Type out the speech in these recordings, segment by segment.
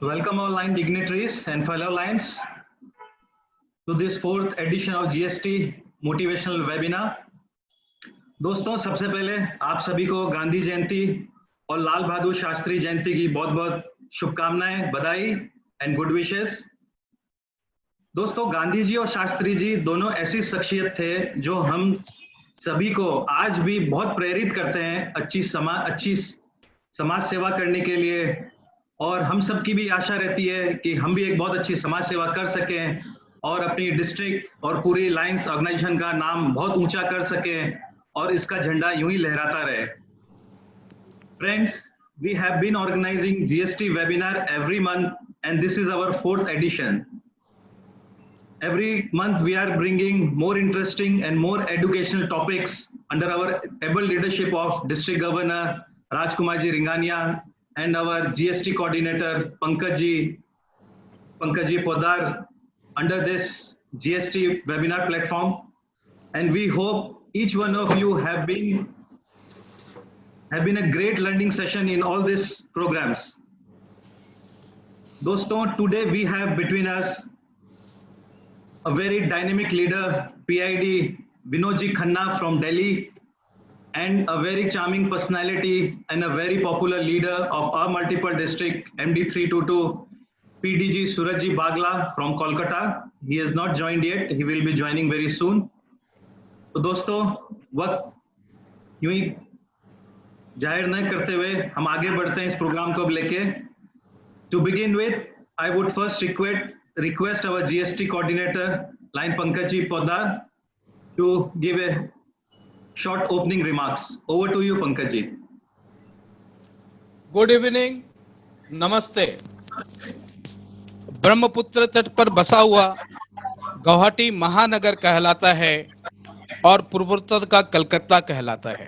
Welcome all line dignitaries and fellow lines to this fourth edition of GST motivational webinar. दोस्तों सबसे पहले आप सभी को गांधी जयंती और लाल बहादुर शास्त्री जयंती की बहुत-बहुत शुभकामनाएं, बधाई एंड गुड विशेस। दोस्तों गांधी जी और शास्त्री जी दोनों ऐसी शख्सियत थे जो हम सभी को आज भी बहुत प्रेरित करते हैं अच्छी समाज सेवा करने के लिए, और हम सब की भी आशा रहती है कि हम भी एक बहुत अच्छी समाज सेवा कर सकें और अपनी डिस्ट्रिक्ट और पूरी लायंस ऑर्गेनाइजेशन का नाम बहुत ऊंचा कर सकें और इसका झंडा यूं ही लहराता रहे। Friends, we have been organizing GST webinar every month and this is our fourth edition. Every month we are bringing more interesting and more educational topics under our able leadership of District Governor Rajkumar Ji Ringania and our GST coordinator Pankaj Ji Podar under this GST webinar platform. And we hope each one of you have been a great learning session in all these programs. Doston, today we have between us a very dynamic leader, PID Vinodji Khanna from Delhi, and a very charming personality and a very popular leader of our multiple district, MD 322, PDG Surajji Bagla from Kolkata. He has not joined yet. He will be joining very soon. तो दोस्तों वक्त यूं ही जाहिर न करते हुए हम आगे बढ़ते हैं इस प्रोग्राम को लेके। To begin with, I would first request our GST coordinator, line Pankaj Ji Podar, to give a short opening remarks. Over to you, Pankaj Ji. Good evening, नमस्ते। ब्रह्मपुत्र तट पर बसा हुआ गुवाहाटी महानगर कहलाता है और पूर्वोत्तर का कलकत्ता कहलाता है।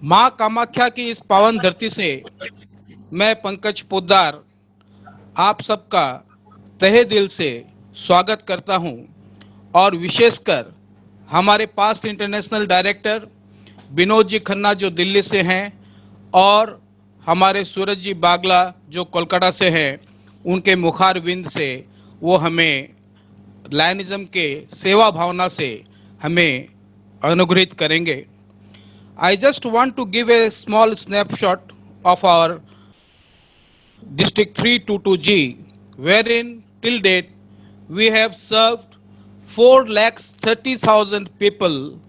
मां कामाख्या की इस पावन धरती से मैं पंकज पोद्दार आप सबका तहे दिल से स्वागत करता हूं और विशेषकर हमारे past international director Vinod ji Khanna जो दिल्ली से हैं और हमारे सूरज जी बागला जो कोलकाता से हैं, उनके मुखारविंद से वो हमें लायनिज्म के सेवा भावना से हमें अनुग्रहित करेंगे। I just want to give a small snapshot of our District 322G, wherein till date we have served 4,30,000 people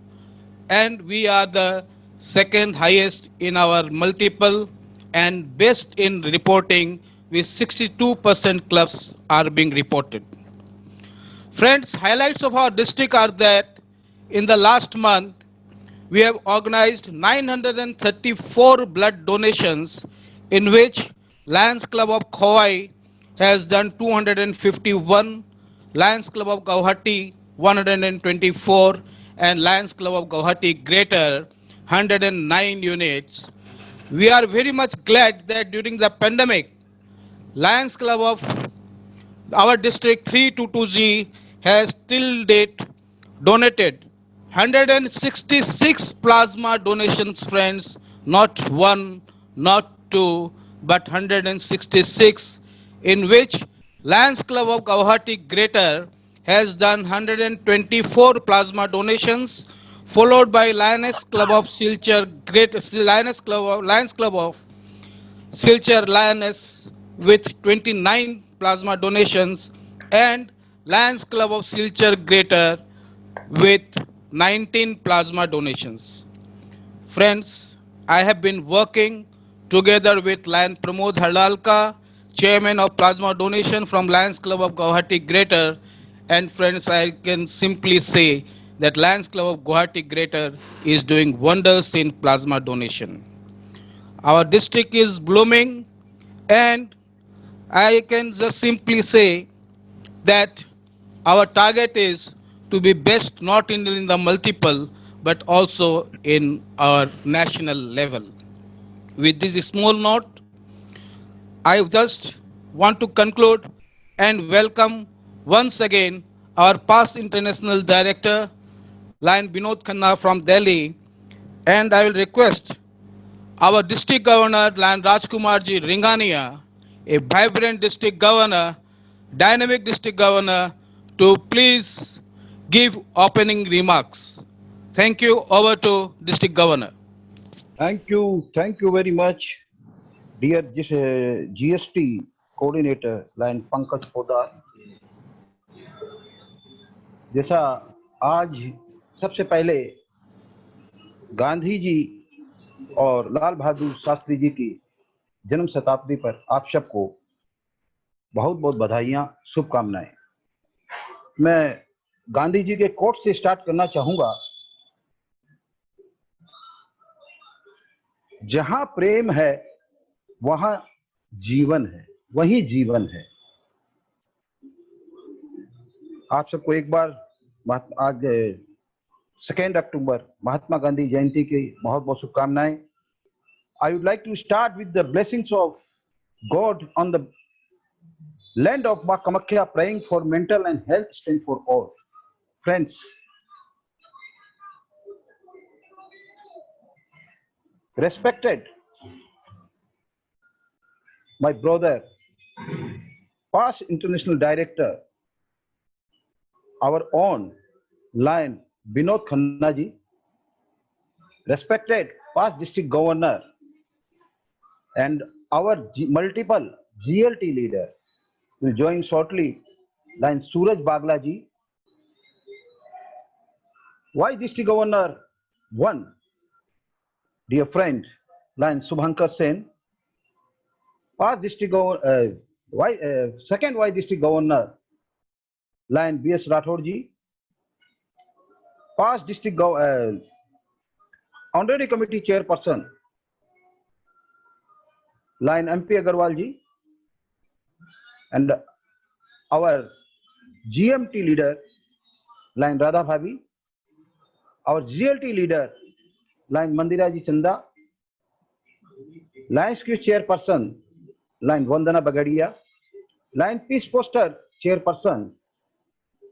and we are the second highest in our multiple and best in reporting with 62% clubs are being reported. Friends, highlights of our district are that in the last month we have organized 934 blood donations, in which Lions Club of Khowai has done 251, Lions Club of Guwahati 124, and Lions Club of Guwahati Greater 109 units. We are very much glad that during the pandemic, Lions Club of our district 322G has till date donated 166 plasma donations, friends, not one, not two, but 166, in which Lions Club of Guwahati Greater has done 124 plasma donations, followed by Lions Club of Silchar Lions Club of Silchar Lioness with 29 plasma donations, and Lions Club of Silchar Greater with 19 plasma donations. Friends, I have been working together with Lion Pramod Hardalka, Chairman of Plasma Donation from Lions Club of Guwahati Greater, and friends, I can simply say that Lions Club of Guwahati Greater is doing wonders in plasma donation. Our district is blooming, and I can just simply say that our target is to be best not in the multiple but also in our national level. With this small note, I just want to conclude and welcome once again our past international director, Lion Vinod Khanna from Delhi, and I will request our district governor, Lion Rajkumar Ji Ringania, a vibrant district governor, dynamic district governor, to please give opening remarks. Thank you. Over to district governor. Thank you very much, dear GST coordinator, line Pankaj Poddar. जैसा आज सबसे पहले गांधी जी और लाल बहादुर शास्त्री जी की जन्म शताब्दी पर आप सबको बहुत बहुत बधाइयां, शुभकामनाएं। मैं गांधी जी के कोट से स्टार्ट करना चाहूंगा। जहां प्रेम है वहां जीवन है, वही जीवन है। आप सबको एक बार आज 2 अक्टूबर महात्मा गांधी जयंती की बहुत बहुत शुभकामनाएं। I would like to start with the blessings of God on the land of Ma Kamakhya, praying for mental and health strength for all. Friends, respected my brother, past international director, our own Lion Binod Khanna ji, respected past district governor and our multiple GLT leader will join shortly, Lion Suraj Bagla ji, Vice District Governor 1, dear friend, Lion Subhankar Sen, past district governor, second Vice District Governor, Lion B.S. Rathod ji, past district honorary committee chairperson, Lion MP Agarwal ji, and our GMT leader, Lion Radha Bhabi, our GLT leader, Lion Mandira ji Chanda, Lions Q chairperson, Lion Vandana Bagadia, Lion Peace Poster chairperson,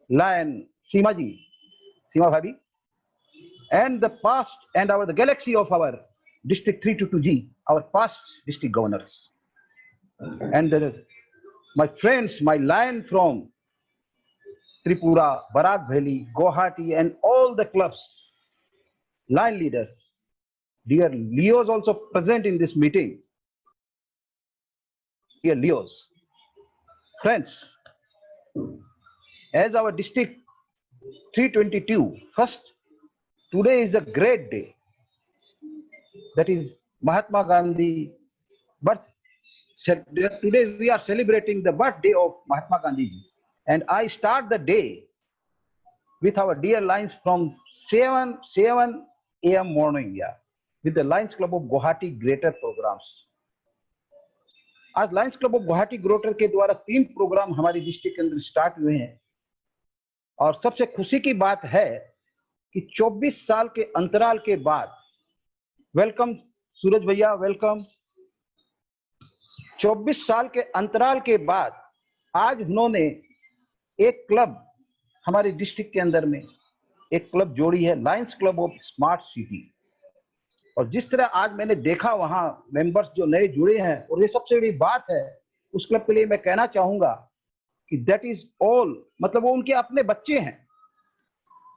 Lion Seema ji, Seema Bhabi, and the past and the galaxy of our district 322G, our past district governors, and my friends, my Lion from Tripura, Barak Valley, Guwahati, and all the clubs, Lion leaders, dear Leos also present in this meeting. Dear Leos, friends, as our district 322, first, today is a great day. That is Mahatma Gandhi birth. Today we are celebrating the birthday of Mahatma Gandhi ji. And I start the day with our dear Lions from 7 a.m. morning, with the Lions Club of Guwahati Greater programs. आज Lions club of Guwahati greater के द्वारा 3 programme हमारी district के अंदर start हुए हैं और सबसे खुशी की बात है कि 24 साल के अंतराल के बाद, वेलकम सूरज भैया, वेलकम। 24 साल के अंतराल के बाद आज उन्होंने एक क्लब हमारी डिस्ट्रिक्ट के अंदर में एक क्लब जोड़ी है, Lions club of smart city. और जिस तरह आज मैंने देखा वहां मेंबर्स जो नए जुड़े हैं, और ये सबसे बड़ी बात है उस क्लब के लिए मैं कहना चाहूंगा कि दैट इज ऑल, मतलब वो उनके अपने बच्चे हैं।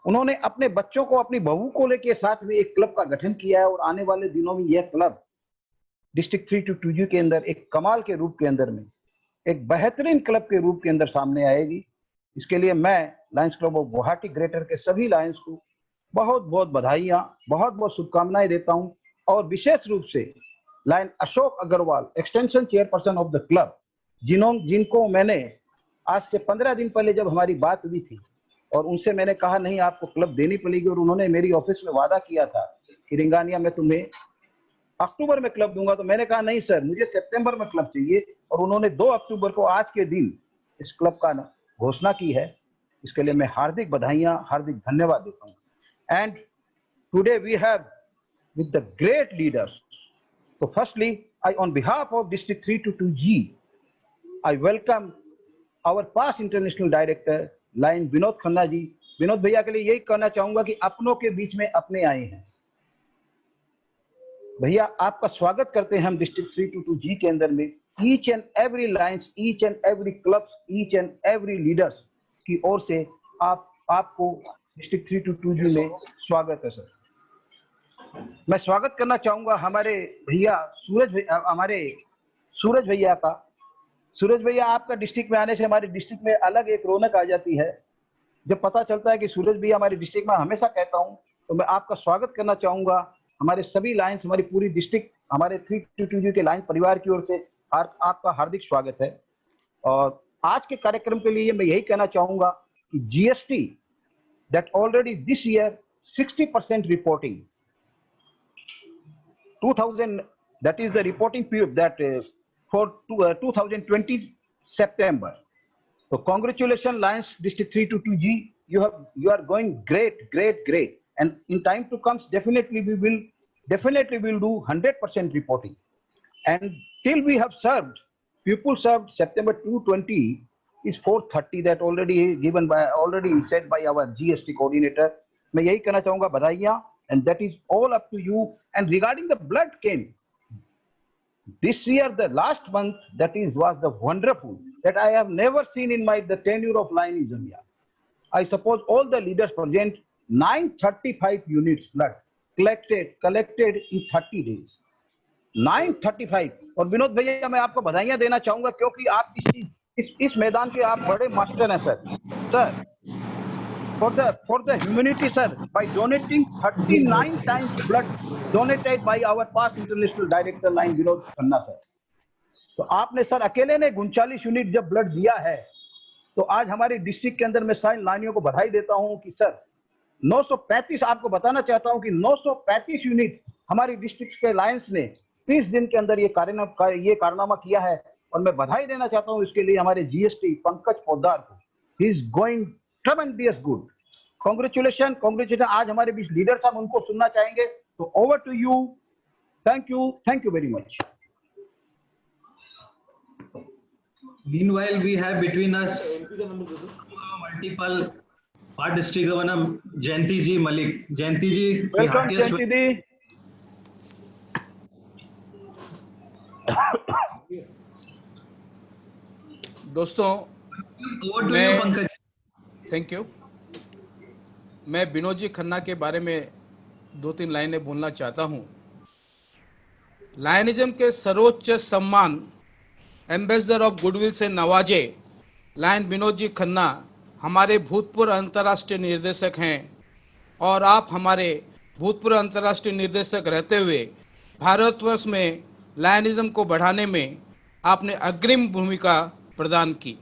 उन्होंने अपने बच्चों को, अपनी बहू को लेके साथ में एक क्लब का गठन किया है और आने वाले दिनों में यह क्लब डिस्ट्रिक्ट 322 के अंदर एक कमाल के रूप के अंदर में, एक बेहतरीन क्लब के रूप के अंदर सामने आएगी। इसके लिए मैं Lions club of Guwahati greater के सभी लायंस को बहुत बहुत बधाइयां, बहुत बहुत शुभकामनाएं देता हूं। और विशेष रूप से lion Ashok Agarwal, extension chairperson of the club, जिनको मैंने आज से 15 दिन पहले जब हमारी बात हुई थी और उनसे मैंने कहा नहीं आपको क्लब देनी पड़ेगी, और उन्होंने मेरी ऑफिस में वादा किया था कि रिंगानिया मैं तुम्हें अक्टूबर में क्लब दूंगा, तो मैंने कहा नहीं सर, मुझे सितंबर में क्लब चाहिए। और उन्होंने 2 अक्टूबर को आज के दिन इस क्लब का घोषणा की है। इसके लिए मैं हार्दिक बधाइयां, हार्दिक धन्यवाद देता हूं। And today we have with the great leaders. So firstly, on behalf of District 322G, I welcome our past international director, Lion Binod Khanna ji. Vinod भैया के लिए यही कहना चाहूंगा कि अपनों के बीच में अपने आए हैं। भैया आपका स्वागत करते हैं हम डिस्ट्रिक्ट 322G के अंदर में। each and every lines, each and every clubs, each and every leaders की ओर से आपको डिस्ट्रिक्ट 322G में स्वागत है सर। मैं स्वागत करना चाहूंगा हमारे भैया सूरज भैया का। सूरज भैया, आपका डिस्ट्रिक्ट में आने से हमारे डिस्ट्रिक्ट में अलग एक रौनक आ जाती है। जब पता चलता है कि सूरज भैया हमारे डिस्ट्रिक्ट में, हमेशा कहता हूं, तो मैं आपका स्वागत करना चाहूंगा। हमारे सभी लाइन्स, हमारी पूरी डिस्ट्रिक्ट, हमारे 322G के लाइन परिवार की ओर से आपका हार्दिक स्वागत है। और आज के कार्यक्रम के लिए मैं यही कहना चाहूंगा कि GST that already this year 60% reporting 2000, that is the reporting period that for 2020 September. So congratulations Lions District 322G, you are going great, and in time to come definitely we will do 100% reporting. And till we have served, people served September 2020 is 430, that already said by our GST coordinator. मैं यही कहना चाहूंगा, बधाइयां, and that is all up to you. And regarding the blood came this year, the last month, was the wonderful that I have never seen in the tenure of Lionism. I suppose all the leaders present, 935 units blood collected in 30 days. 935. और विनोद भैया, मैं आपको बधाइयां देना चाहूंगा क्योंकि आप इस मैदान के आप बड़े मास्टर हैं sir. For the humanity, sir, by donating 39 times blood donated by our past international director line Vinod Khanna sir. तो आपने सर अकेले ने 39 यूनिट जब ब्लड दिया है, तो आज हमारे डिस्ट्रिक्ट के अंदर मैं साइन लाइनियों को बधाई देता हूं कि सर 935, आपको बताना चाहता हूं कि 935 यूनिट हमारी डिस्ट्रिक्ट के लायंस ने 30 दिन के अंदर ये कारनामा किया है। और मैं बधाई देना चाहता हूं इसके लिए हमारे जीएसटी पंकज पोद्दार को। He is going tremendous good. Congratulation. आज हमारे बीच लीडर साहब, उनको सुनना चाहेंगे, तो over to you. Thank you very much. Meanwhile, we have between us multiple part district governor Jayanti ji Malik. Jayanti ji, welcome Jayanti दी। दोस्तों, थैंक यू। मैं विनोद जी खन्ना के बारे में 2-3 लाइनें बोलना चाहता हूं। लायनिज्म के सर्वोच्च सम्मान एम्बेसडर ऑफ गुडविल से नवाजे लायन विनोद जी खन्ना हमारे भूतपूर्व अंतर्राष्ट्रीय निर्देशक हैं, और आप हमारे भूतपूर्व अंतर्राष्ट्रीय निर्देशक रहते हुए भारतवर्ष में लायनिज्म को बढ़ाने में आपने अग्रिम भूमिका प्रदान की।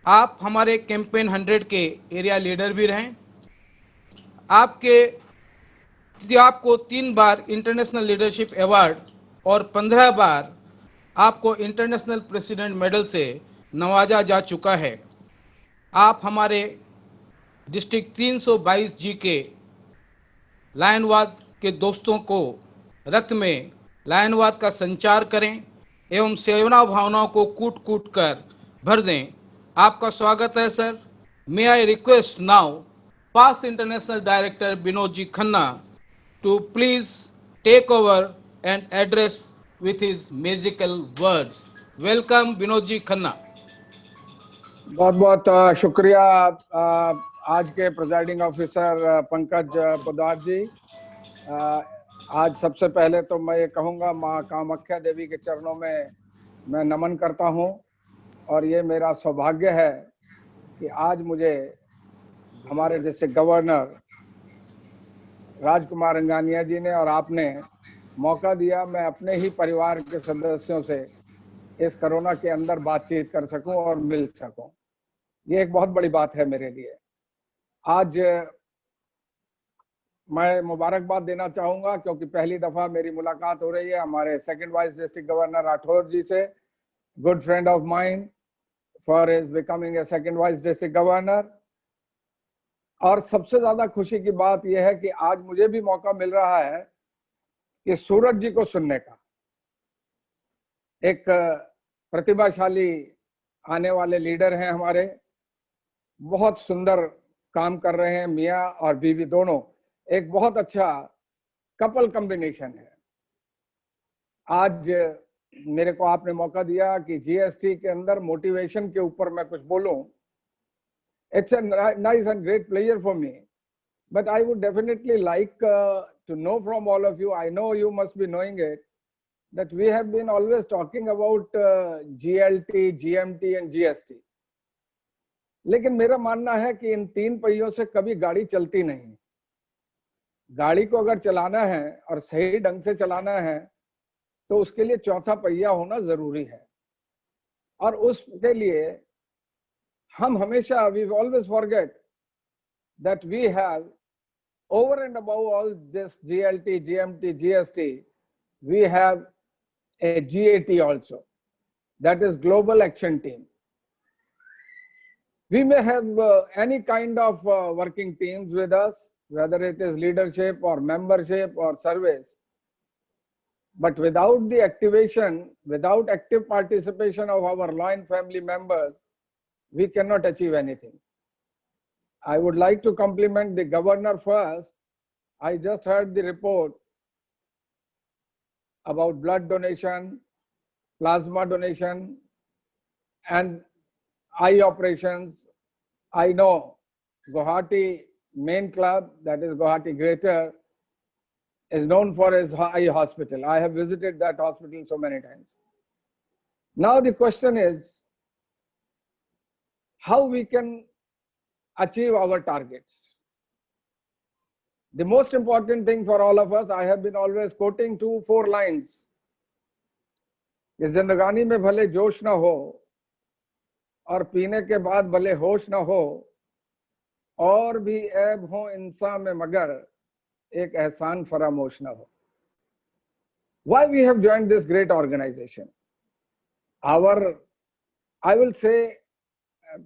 आप हमारे कैंपेन 100 के एरिया लीडर भी रहे। आपको 3 बार इंटरनेशनल लीडरशिप अवार्ड और 15 बार आपको इंटरनेशनल प्रेसिडेंट मेडल से नवाजा जा चुका है। आप हमारे डिस्ट्रिक्ट 322G के लायनवाद के दोस्तों को रक्त में लायनवाद का संचार करें एवं सेवा भावनाओं को कूट कूट कर भर दें। आपका स्वागत है sir. May I request now past international director Vinod ji Khanna to please take over and address with his magical words. Welcome Vinod ji Khanna. बहुत बहुत शुक्रिया आज के प्रेजाइडिंग ऑफिसर पंकज पोद्दार जी। आज सबसे पहले तो मैं ये कहूँगा, माँ कामाख्या देवी के चरणों में मैं नमन करता हूँ, और ये मेरा सौभाग्य है कि आज मुझे हमारे डिस्ट्रिक्ट गवर्नर राजकुमार अंगानिया जी ने और आपने मौका दिया मैं अपने ही परिवार के सदस्यों से इस कोरोना के अंदर बातचीत कर सकूं और मिल सकूं। ये एक बहुत बड़ी बात है मेरे लिए। आज मैं मुबारकबाद देना चाहूंगा क्योंकि पहली दफा मेरी मुलाकात हो रही है हमारे second vice district governor Rathore ji से, good friend of mine for his becoming a second vice district governor. और सबसे ज्यादा खुशी की बात यह है कि आज मुझे भी मौका मिल रहा है कि सूरज जी को सुनने का। एक प्रतिभाशाली आने वाले लीडर हैं हमारे, बहुत सुंदर काम कर रहे हैं, मियाँ और बीवी दोनों एक बहुत अच्छा कपल कॉम्बिनेशन है। आज मेरे को आपने मौका दिया कि जीएसटी के अंदर मोटिवेशन के ऊपर मैं कुछ बोलूं. It's a nice and great pleasure for me. But I would definitely like to know from all of you, I know you must be knowing it, that we have been always talking about GLT, GMT and GST. लेकिन मेरा मानना है कि इन तीन पहियों से कभी गाड़ी चलती नहीं. गाड़ी को अगर चलाना है और सही ढंग से चलाना है तो उसके लिए चौथा पहिया होना जरूरी है. और उसके लिए हम हमेशा we always forget that we have over and above all this GLT, GMT, GST, we have a GAT also, that is Global Action Team. We may have any kind of working teams with us, whether it is leadership or membership or service. But without the activation, without active participation of our Lion family members, we cannot achieve anything. I would like to compliment the governor first. I just heard the report about blood donation, plasma donation, and eye operations. I know Guwahati main club, that is Guwahati Greater, is known for its eye hospital. I have visited that hospital so many times. Now the question is, how we can achieve our targets. The most important thing for all of us, I have been always quoting 4 lines. कि जिंदगानी में भले जोश ना हो और पीने के बाद भले होश ना हो और भी ऐब हो इंसान में मगर एक एहसान फरामोश ना हो. Why we have joined this great organization? Our, I will say,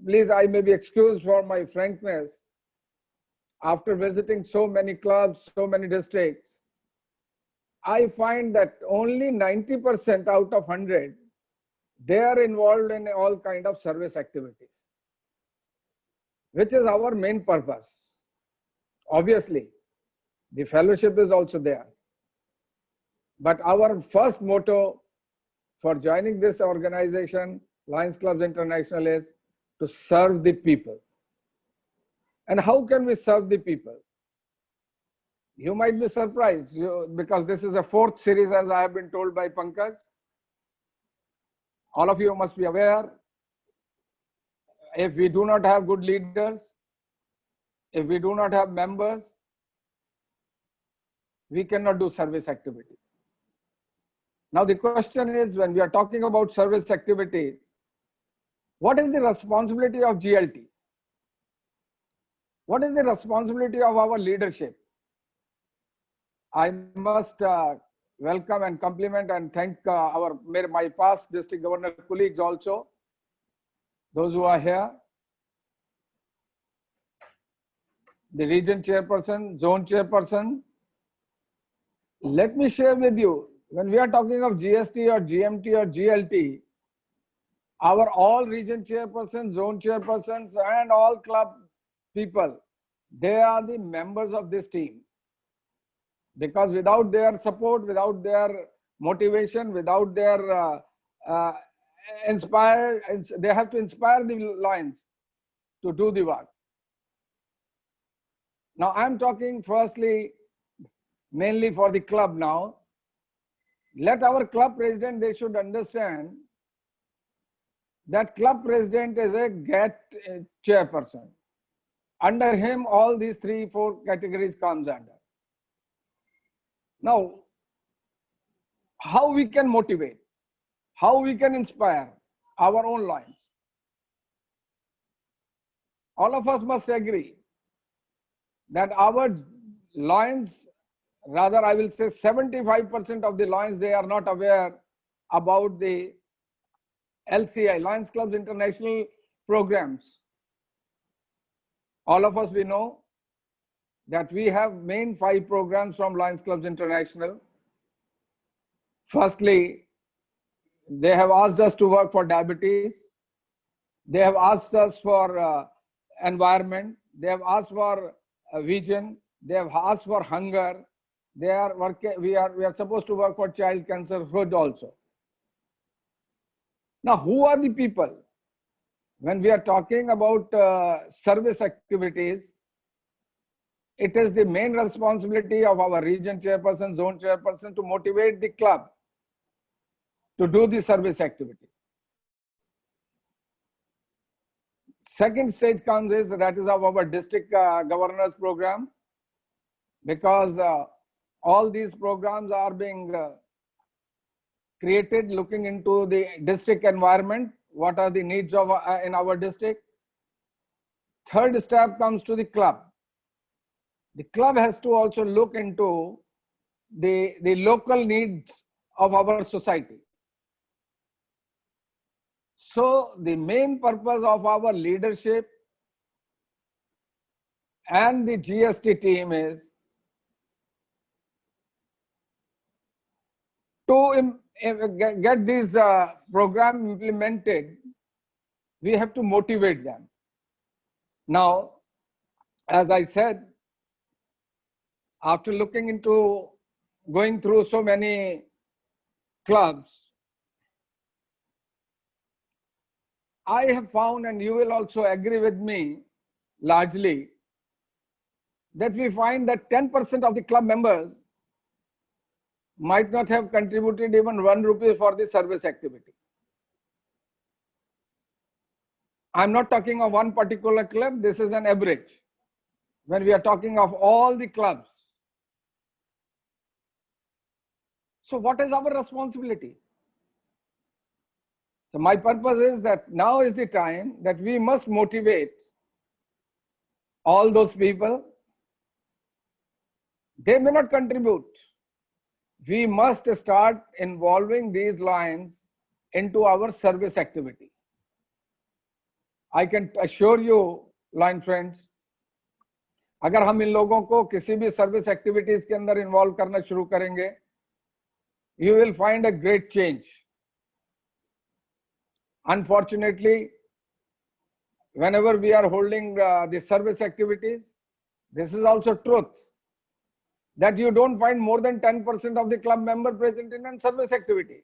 please, I may be excused for my frankness. After visiting so many clubs, so many districts, I find that only 90% out of 100, they are involved in all kind of service activities, which is our main purpose. Obviously, the fellowship is also there. But our first motto for joining this organization, Lions Clubs International, is to serve the people. And how can we serve the people? You might be surprised because this is the 4th series, as I have been told by Pankaj. All of you must be aware, if we do not have good leaders, if we do not have members, we cannot do service activity. Now the question is, when we are talking about service activity, what is the responsibility of GLT? What is the responsibility of our leadership? I must welcome and compliment and thank my past district governor colleagues also, those who are here, the region chairperson, zone chairperson. Let me share with you, when we are talking of GST or GMT or GLT, our all region chairpersons, zone chairpersons, and all club people, they are the members of this team. Because without their support, without their motivation, without their they have to inspire the Lions to do the work. Now I'm talking firstly, mainly for the club now. Let our club president, they should understand that club president is a GAT chairperson. Under him, all these 3-4 categories comes under. Now, how we can motivate, how we can inspire our own Lions? All of us must agree that our Lions, rather I will say 75% of the Lions, they are not aware about the LCI, Lions Clubs International programs. All of us, we know that we have main 5 programs from Lions Clubs International. Firstly, they have asked us to work for diabetes. They have asked us for environment. They have asked for vision. They have asked for hunger. They are working. We are supposed to work for child cancer hood also. Now, who are the people? When we are talking about service activities, it is the main responsibility of our region chairperson, zone chairperson to motivate the club to do the service activity. Second stage comes is that is of our district governors program, because all these programs are being created looking into the district environment, what are the needs of in our district. Third step comes to the club. The club has to also look into the local needs of our society. So the main purpose of our leadership and the GST team is to get this program implemented. We have to motivate them. Now, as I said, after looking into going through so many clubs, I have found, and you will also agree with me largely, that we find that 10% of the club members might not have contributed even 1 rupee for the service activity. I'm not talking of one particular club, this is an average. When we are talking of all the clubs. So what is our responsibility? So my purpose is that now is the time that we must motivate all those people. They may not contribute. We must start involving these lines into our service activity. I can assure you, line friends, अगर हम इन लोगों को किसी भी service activities के अंदर involve करना शुरू करेंगे, you will find a great change. Unfortunately, whenever we are holding the service activities, this is also truth, that you don't find more than 10% of the club member present in a service activity.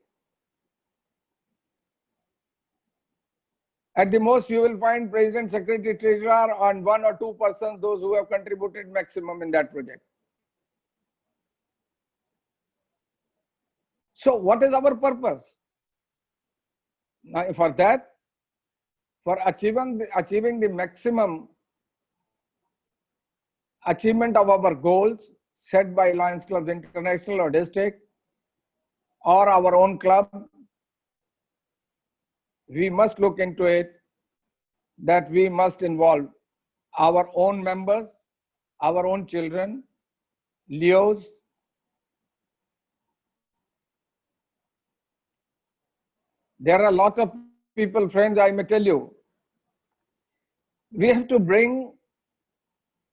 At the most, you will find president, secretary, treasurer, and 1 or 2 persons, those who have contributed maximum in that project. So what is our purpose? Now, for that, for achieving the maximum achievement of our goals set by Lions Clubs International or district or our own club, we must look into it that we must involve our own members, our own children, Leos. There are a lot of people, friends, I may tell you, we have to bring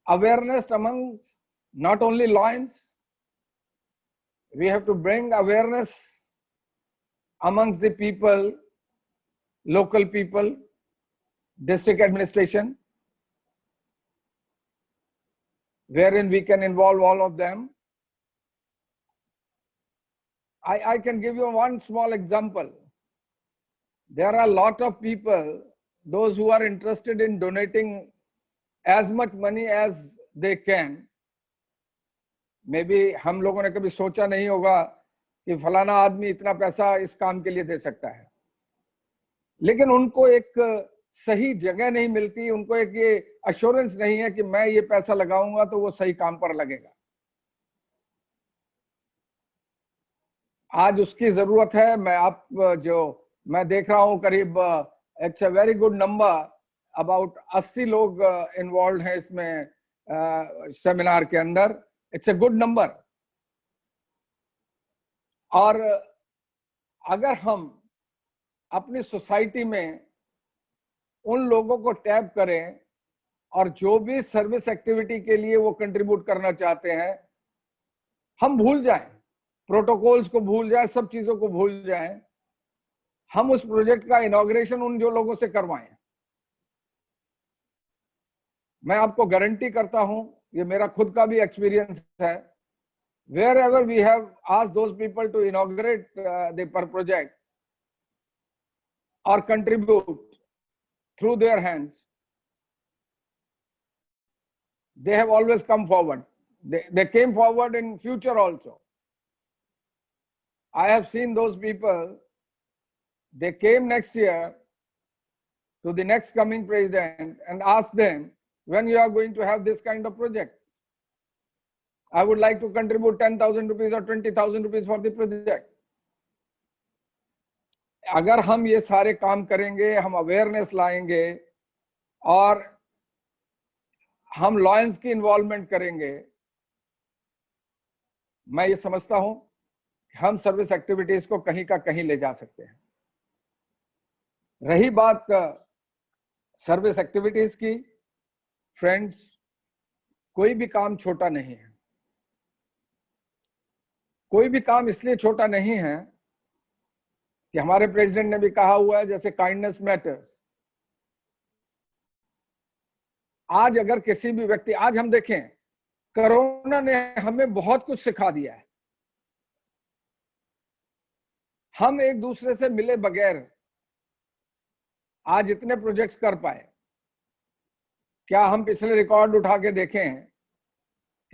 awareness amongst not only Lions, we have to bring awareness amongst the people, local people, district administration, wherein we can involve all of them. I can give you one small example. There are a lot of people, those who are interested in donating as much money as they can. Maybe हम लोगों ने कभी सोचा नहीं होगा कि फलाना आदमी इतना पैसा इस काम के लिए दे सकता है, लेकिन उनको एक सही जगह नहीं मिलती, उनको एक ये अश्योरेंस नहीं है कि मैं ये पैसा लगाऊंगा तो वो सही काम पर लगेगा. आज उसकी जरूरत है. मैं देख रहा हूं करीब it's a very good number, about 80 लोग इन्वॉल्व हैं इसमें सेमिनार के अंदर. It's a good number. और अगर हम अपनी सोसाइटी में उन लोगों को टैप करें और जो भी सर्विस एक्टिविटी के लिए वो कंट्रीब्यूट करना चाहते हैं, हम भूल जाएं, प्रोटोकॉल्स को भूल जाएं, सब चीजों को भूल जाएं, हम उस प्रोजेक्ट का इनॉग्रेशन उन जो लोगों से करवाएं. मैं आपको गारंटी करता हूं, ये मेरा खुद का भी एक्सपीरियंस है, wherever we have asked those people to inaugurate the per project, or contribute through their hands, they have always come forward. They came forward in future also. I have seen those people, they came next year to the next coming president and asked them, when you are going to have this kind of project? I would like to contribute 10,000 rupees or 20,000 rupees for the project. अगर हम ये सारे काम करेंगे, हम awareness लाएंगे और हम लॉयंस की इन्वॉल्वमेंट करेंगे, मैं ये समझता हूं कि हम सर्विस एक्टिविटीज को कहीं का कहीं ले जा सकते हैं। रही बात सर्विस एक्टिविटीज की, फ्रेंड्स, कोई भी काम छोटा नहीं है। कोई भी काम इसलिए छोटा नहीं है कि हमारे प्रेसिडेंट ने भी कहा हुआ है, जैसे काइंडनेस मैटर्स। आज अगर किसी भी व्यक्ति, आज हम देखें, कोरोना ने हमें बहुत कुछ सिखा दिया है। हम एक दूसरे से मिले बगैर आज इतने प्रोजेक्ट्स कर पाए। क्या हम पिछले रिकॉर्ड उठा के देखें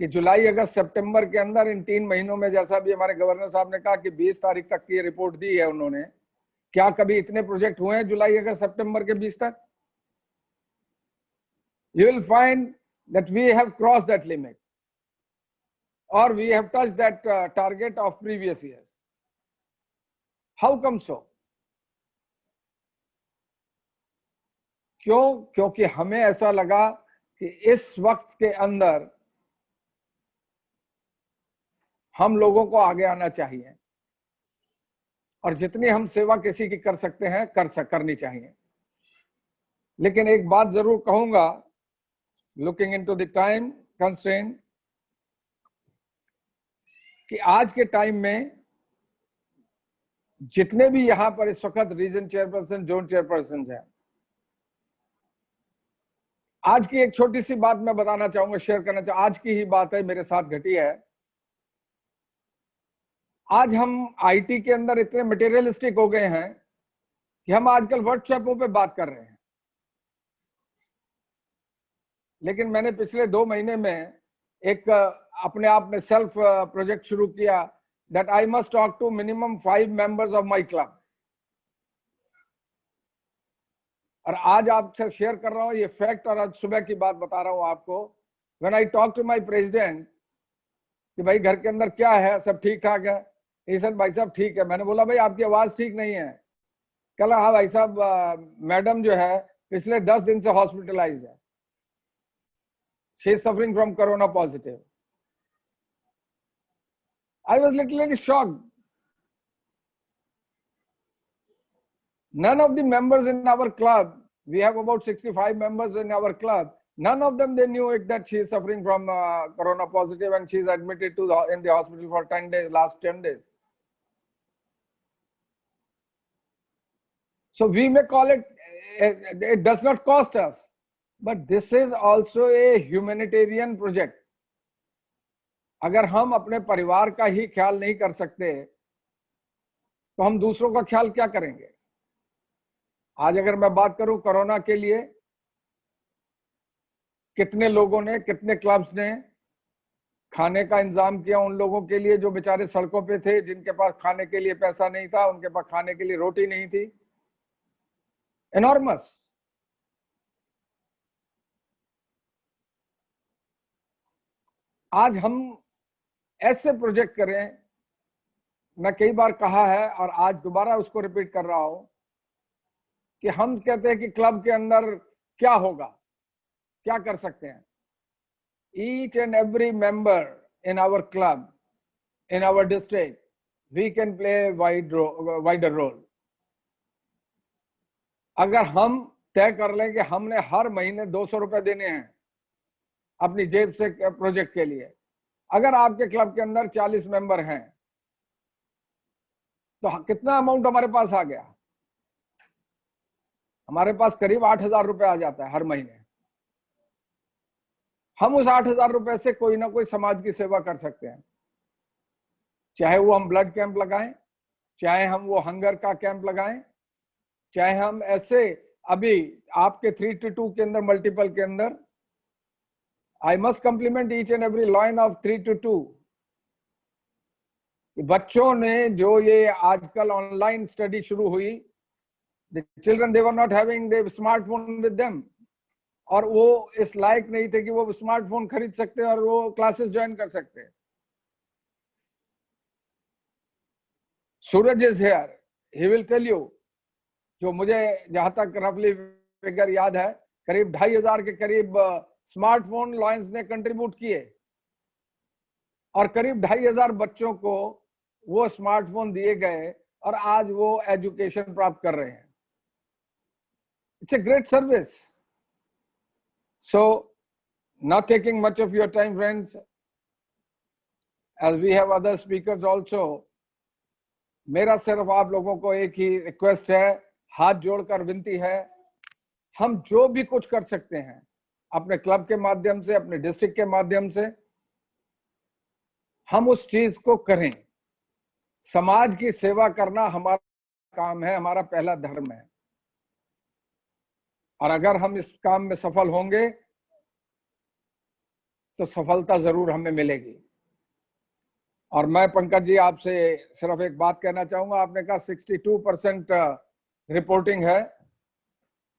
कि जुलाई, अगस्त, सितंबर के अंदर, इन 3 महीनों में, जैसा भी हमारे गवर्नर साहब ने कहा कि 20 तारीख तक की रिपोर्ट दी है उन्होंने, क्या कभी इतने प्रोजेक्ट हुए हैं जुलाई, अगस्त, सितंबर के 20 तक? You will find that we have crossed that limit, or we have touched that target of previous years. How come so? क्यों? क्योंकि हमें ऐसा लगा कि इस वक्त के अंदर हम लोगों को आगे आना चाहिए और जितनी हम सेवा किसी की कर सकते हैं करनी चाहिए। लेकिन एक बात जरूर कहूंगा, looking into the time constraint, कि आज के टाइम में जितने भी यहां पर इस वक्त रीजन चेयरपर्सन, जोन चेयरपर्सन हैं, आज की एक छोटी सी बात मैं बताना चाहूंगा, शेयर करना चाहूंगा। आज की ही बात है, मेरे साथ घटी है। आज हम आईटी के अंदर इतने मटेरियलिस्टिक हो गए हैं कि हम आजकल व्हाट्सएपों पे बात कर रहे हैं। लेकिन मैंने पिछले 2 महीने में एक अपने आप में सेल्फ प्रोजेक्ट शुरू किया, that I must talk to minimum 5 members of my club. और आज आपसे शेयर कर रहा हूं ये फैक्ट, और आज सुबह की बात बता रहा हूं आपको। When I talk to my president कि भाई घर के अंदर क्या है, सब ठीक ठाक है? he said, भाई साहब ठीक है। मैंने बोला भाई आपकी आवाज ठीक नहीं है। कल, हाँ भाई साहब, मैडम जो है पिछले 10 दिन से हॉस्पिटलाइज है, she is suffering from corona positive. I was literally shocked. None of the members in our club, we have about 65 members in our club, none of them, they knew it that she is suffering from corona positive, and she is admitted to in the hospital for 10 days, last 10 days. So we may call it, it does not cost us, but this is also a humanitarian project. अगर हम अपने परिवार का ही ख्याल नहीं कर सकते तो हम दूसरों का ख्याल क्या करेंगे? आज अगर मैं बात करूं कोरोना के लिए, कितने लोगों ने, कितने क्लब्स ने खाने का इंतजाम किया उन लोगों के लिए जो बेचारे सड़कों पे थे, जिनके पास खाने के लिए पैसा नहीं था, उनके पास खाने के लिए रोटी नहीं थी। एनॉर्मस। आज हम ऐसे प्रोजेक्ट करें, मैं कई बार कहा है और आज दोबारा उसको रिपीट कर रहा हूं कि हम कहते हैं कि क्लब के अंदर क्या होगा, क्या कर सकते हैं। Each and every member in our club, in our district, we can play wider role. अगर हम तय कर लें कि हमने हर महीने 200 रुपए देने हैं अपनी जेब से प्रोजेक्ट के लिए, अगर आपके क्लब के अंदर 40 मेंबर हैं तो कितना अमाउंट हमारे पास आ गया? हमारे पास करीब 8,000 रुपए आ जाता है हर महीने। हम उस 8,000 रुपए से कोई ना कोई समाज की सेवा कर सकते हैं, चाहे वो हम ब्लड कैंप लगाएं, चाहे हम वो हंगर का कैंप लगाएं, चाहे हम ऐसे अभी आपके 3-2 के अंदर मल्टीपल के अंदर, I must compliment each and every line of 3-2। बच्चों ने जो ये आजकल ऑनलाइन स्टडी शुरू हुई, the children they were not having the smartphone with them, और वो इस लायक नहीं थे कि वो स्मार्टफोन खरीद सकते और वो क्लासेस ज्वाइन कर सकते। Suraj is here, he will tell you. जो मुझे जहां तक रफली फिगर याद है, करीब 2500 के करीब स्मार्टफोन लायंस ने कंट्रीब्यूट किए और करीब 2500 बच्चों को वो स्मार्टफोन दिए गए और आज वो एजुकेशन प्राप्त कर रहे हैं। It's a great service. So not taking much of your time, friends, as we have other speakers also, मेरा सिर्फ आप लोगों को एक ही रिक्वेस्ट है, हाथ जोड़कर विनती है, हम जो भी कुछ कर सकते हैं अपने क्लब के माध्यम से, अपने डिस्ट्रिक्ट के माध्यम से, हम उस चीज को करें। समाज की सेवा करना हमारा काम है, हमारा पहला धर्म है, और अगर हम इस काम में सफल होंगे तो सफलता जरूर हमें मिलेगी। और मैं पंकज जी आपसे सिर्फ एक बात कहना चाहूंगा, आपने कहा 62% रिपोर्टिंग है।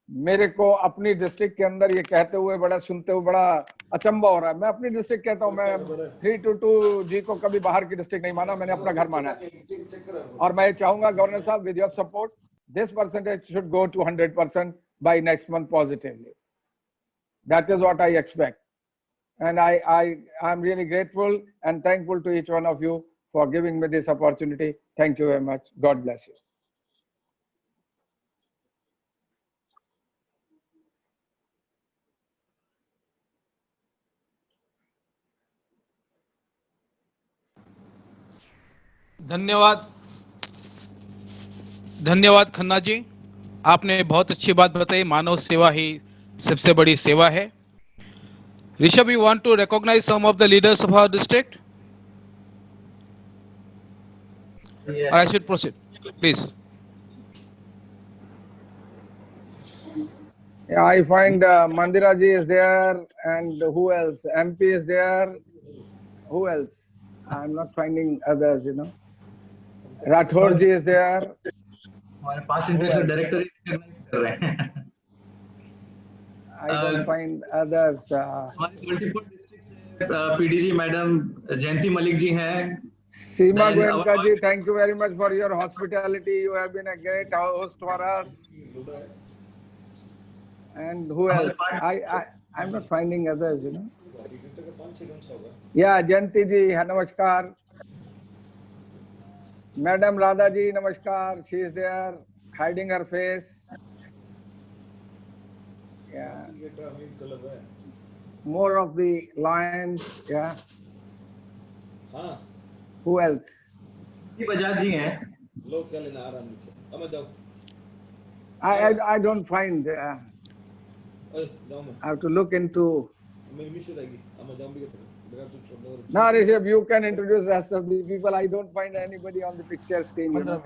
मेरे को अपनी डिस्ट्रिक्ट के अंदर ये कहते हुए बड़ा सुनते हुए बड़ा अचंभा हो रहा है। मैं अपनी डिस्ट्रिक्ट कहता हूँ, मैं 322 जी को कभी बाहर की डिस्ट्रिक्ट नहीं माना, मैंने अपना घर माना है। और मैं चाहूंगा गवर्नर साहब, with your support this percentage should go to 100% by next month positively. That is what I expect, and I am really grateful and thankful to each one of you for giving me this opportunity. Thank you very much. God bless you. धन्यवाद, धन्यवाद खन्ना जी, आपने बहुत अच्छी बात बताई। मानव सेवा ही सबसे बड़ी सेवा है। Rishabh, you want to recognize some of the leaders of our district? Yes. Or I should proceed, please. Yeah, I find Mandira ji is there, and who else? MP is there. Who else? I'm not finding others, you know. Rathore ji is there. हमारे पास international director recognise कर रहे हैं। I don't find others. हमारे multiple district से PDG madam जयंती मलिक जी हैं। Seema Then Goenka our- ji, thank you very much for your hospitality. You have been a great host for us. And who else? I'm not finding others, you know. Yeah, Jayanti ji, namaskar. Madam Radha ji, namaskar. She is there, hiding her face. Yeah. More of the lions. Yeah. Who else? Bajaj जी हैं। I don't find. I have to look into. No, Rishabh, you can introduce the rest of the people. I don't find anybody on the picture screen. You know?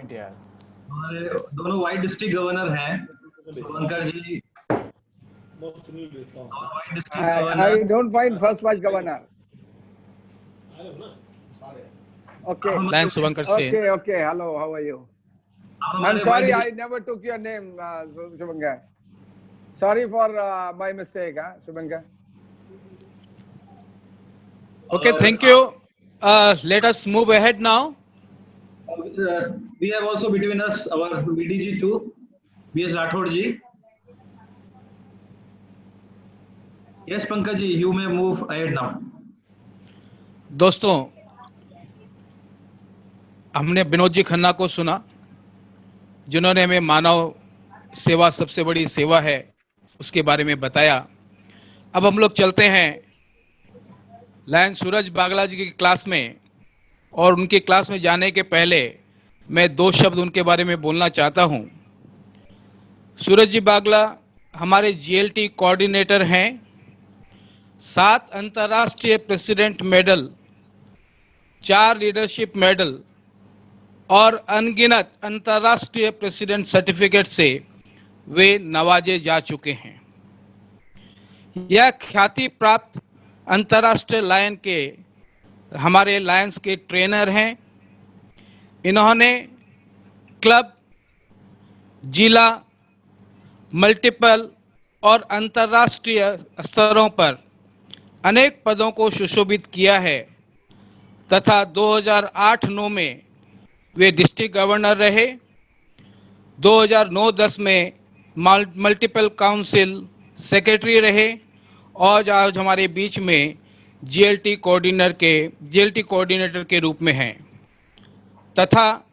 हमारे दोनों white district governor हैं, शुभंकर जी। और white district I governor don't find first vice governor. Okay. Lion Subhankar Singh. Okay. Hello, how are you? I'm sorry, I never took your name, Subhankar. Sorry for my mistake, Subhankar. Okay, thank you. Let us move ahead now. We have also between us our VDG too, B.S. Rathore ji. Yes, Pankaj ji, you may move ahead now. दोस्तों, हमने विनोद जी खन्ना को सुना, जिन्होंने हमें मानव सेवा सबसे बड़ी सेवा है उसके बारे में बताया। अब हम लोग चलते हैं लायन सूरज बागला जी की क्लास में, और उनकी क्लास में जाने के पहले मैं 2 शब्द उनके बारे में बोलना चाहता हूं। सूरज जी बागला हमारे जीएलटी कोऑर्डिनेटर हैं। 7 अंतर्राष्ट्रीय प्रेसिडेंट मेडल, 4 लीडरशिप मेडल और अनगिनत अंतर्राष्ट्रीय प्रेसिडेंट सर्टिफिकेट से वे नवाजे जा चुके हैं। यह ख्याति प्राप्त अंतर्राष्ट्रीय लायन के हमारे लायंस के ट्रेनर हैं। इन्होंने क्लब, जिला, मल्टीपल और अंतर्राष्ट्रीय स्तरों पर अनेक पदों को सुशोभित किया है तथा 2008-9 में वे डिस्ट्रिक्ट गवर्नर रहे। 2009-10 में मल्टीपल काउंसिल सेक्रेटरी रहे और आज हमारे बीच में जीएलटी कोऑर्डिनेटर के रूप में हैं तथा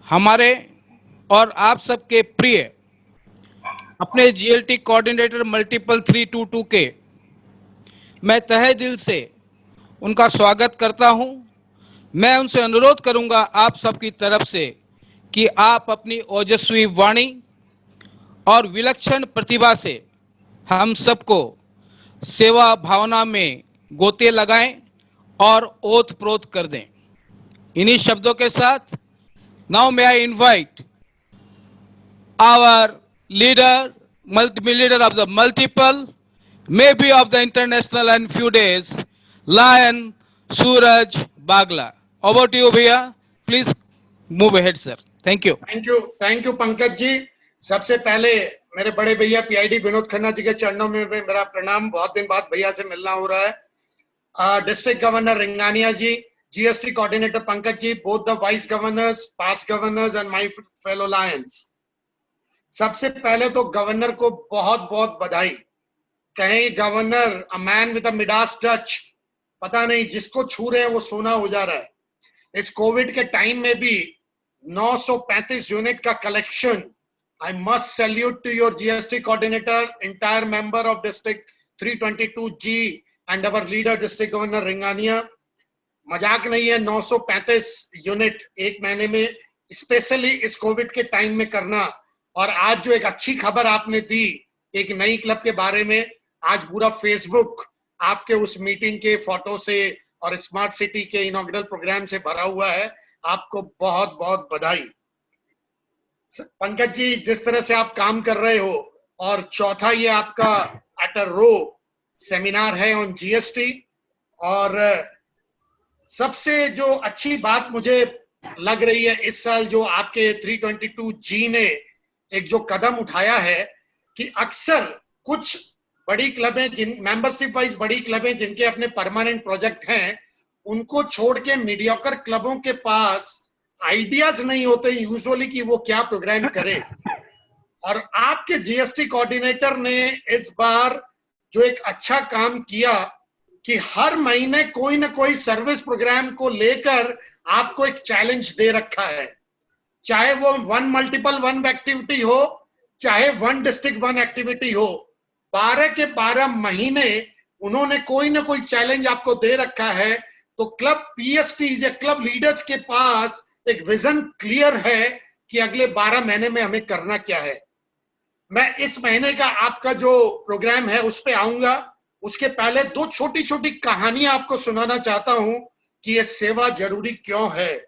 हमारे और आप सबके प्रिय अपने जीएलटी कोऑर्डिनेटर मल्टीपल 322 के मैं तहे दिल से उनका स्वागत करता हूं। मैं उनसे अनुरोध करूंगा आप सबकी तरफ से कि आप अपनी ओजस्वी वाणी और विलक्षण प्रतिभा से हम सबको सेवा भावना में गोते लगाएं और ओत प्रोत कर दें। इन्हीं शब्दों के साथ now may I invite our leader of the multiple, maybe of the international and few days, Lion Suraj Bagla. Over to you, Bhaiya. Please move ahead, sir. Thank you. Thank you Pankaj ji. सबसे पहले मेरे बड़े भैया PID Vinod Khanna ji के चरणों में मेरा प्रणाम। बहुत दिन बाद भैया से मिलना हो रहा है। District governor Ringania ji, GST coordinator Pankaj ji, both the vice governors, past governors and my fellow lions. सबसे पहले तो गवर्नर को बहुत बहुत बधाई। कहीं governor a man with a Midas touch, पता नहीं जिसको छू रहे हैं वो सोना हो जा रहा है। इस कोविड के टाइम में भी 935 यूनिट का collection. I must salute to your GST coordinator, entire member of district 322G and our leader district governor Ringania. मजाक नहीं है, 935 यूनिट एक महीने में, स्पेशली इस कोविड के टाइम में करना। और आज जो एक अच्छी खबर आपने दी एक नई क्लब के बारे में, आज पूरा फेसबुक आपके उस मीटिंग के फोटो से और स्मार्ट सिटी के इनॉग्रेशन प्रोग्राम से भरा हुआ है। आपको बहुत बहुत बधाई। पंकज जी, जिस तरह से आप काम कर रहे हो, और चौथा ये आपका एट अ रो सेमिनार है ऑन जीएसटी। और सबसे जो अच्छी बात मुझे लग रही है इस साल जो आपके 322G ने एक जो कदम उठाया है कि अक्सर कुछ बड़ी क्लबें, जिन मेंबरशिप वाइज बड़ी क्लबें जिनके अपने परमानेंट प्रोजेक्ट हैं, उनको छोड़ के मीडियोकर क्लबों के पास आइडियाज नहीं होते यूजुअली कि वो क्या प्रोग्राम करे। और आपके जीएसटी कोऑर्डिनेटर ने इस बार जो एक अच्छा काम किया कि हर महीने कोई ना कोई सर्विस प्रोग्राम को लेकर आपको एक चैलेंज दे रखा है। चाहे वो 1 मल्टीपल 1 एक्टिविटी हो, चाहे 1 डिस्ट्रिक्ट 1 एक्टिविटी हो, 12 के 12 महीने उन्होंने कोई ना कोई चैलेंज आपको दे रखा है। तो क्लब पीएसटी या क्लब लीडर्स के पास एक विजन क्लियर है कि अगले 12 महीने में हमें करना क्या है। मैं इस महीने का आपका जो प्रोग्राम है उस पे आऊंगा। उसके पहले 2 छोटी छोटी कहानियां आपको सुनाना चाहता हूं कि यह सेवा जरूरी क्यों है।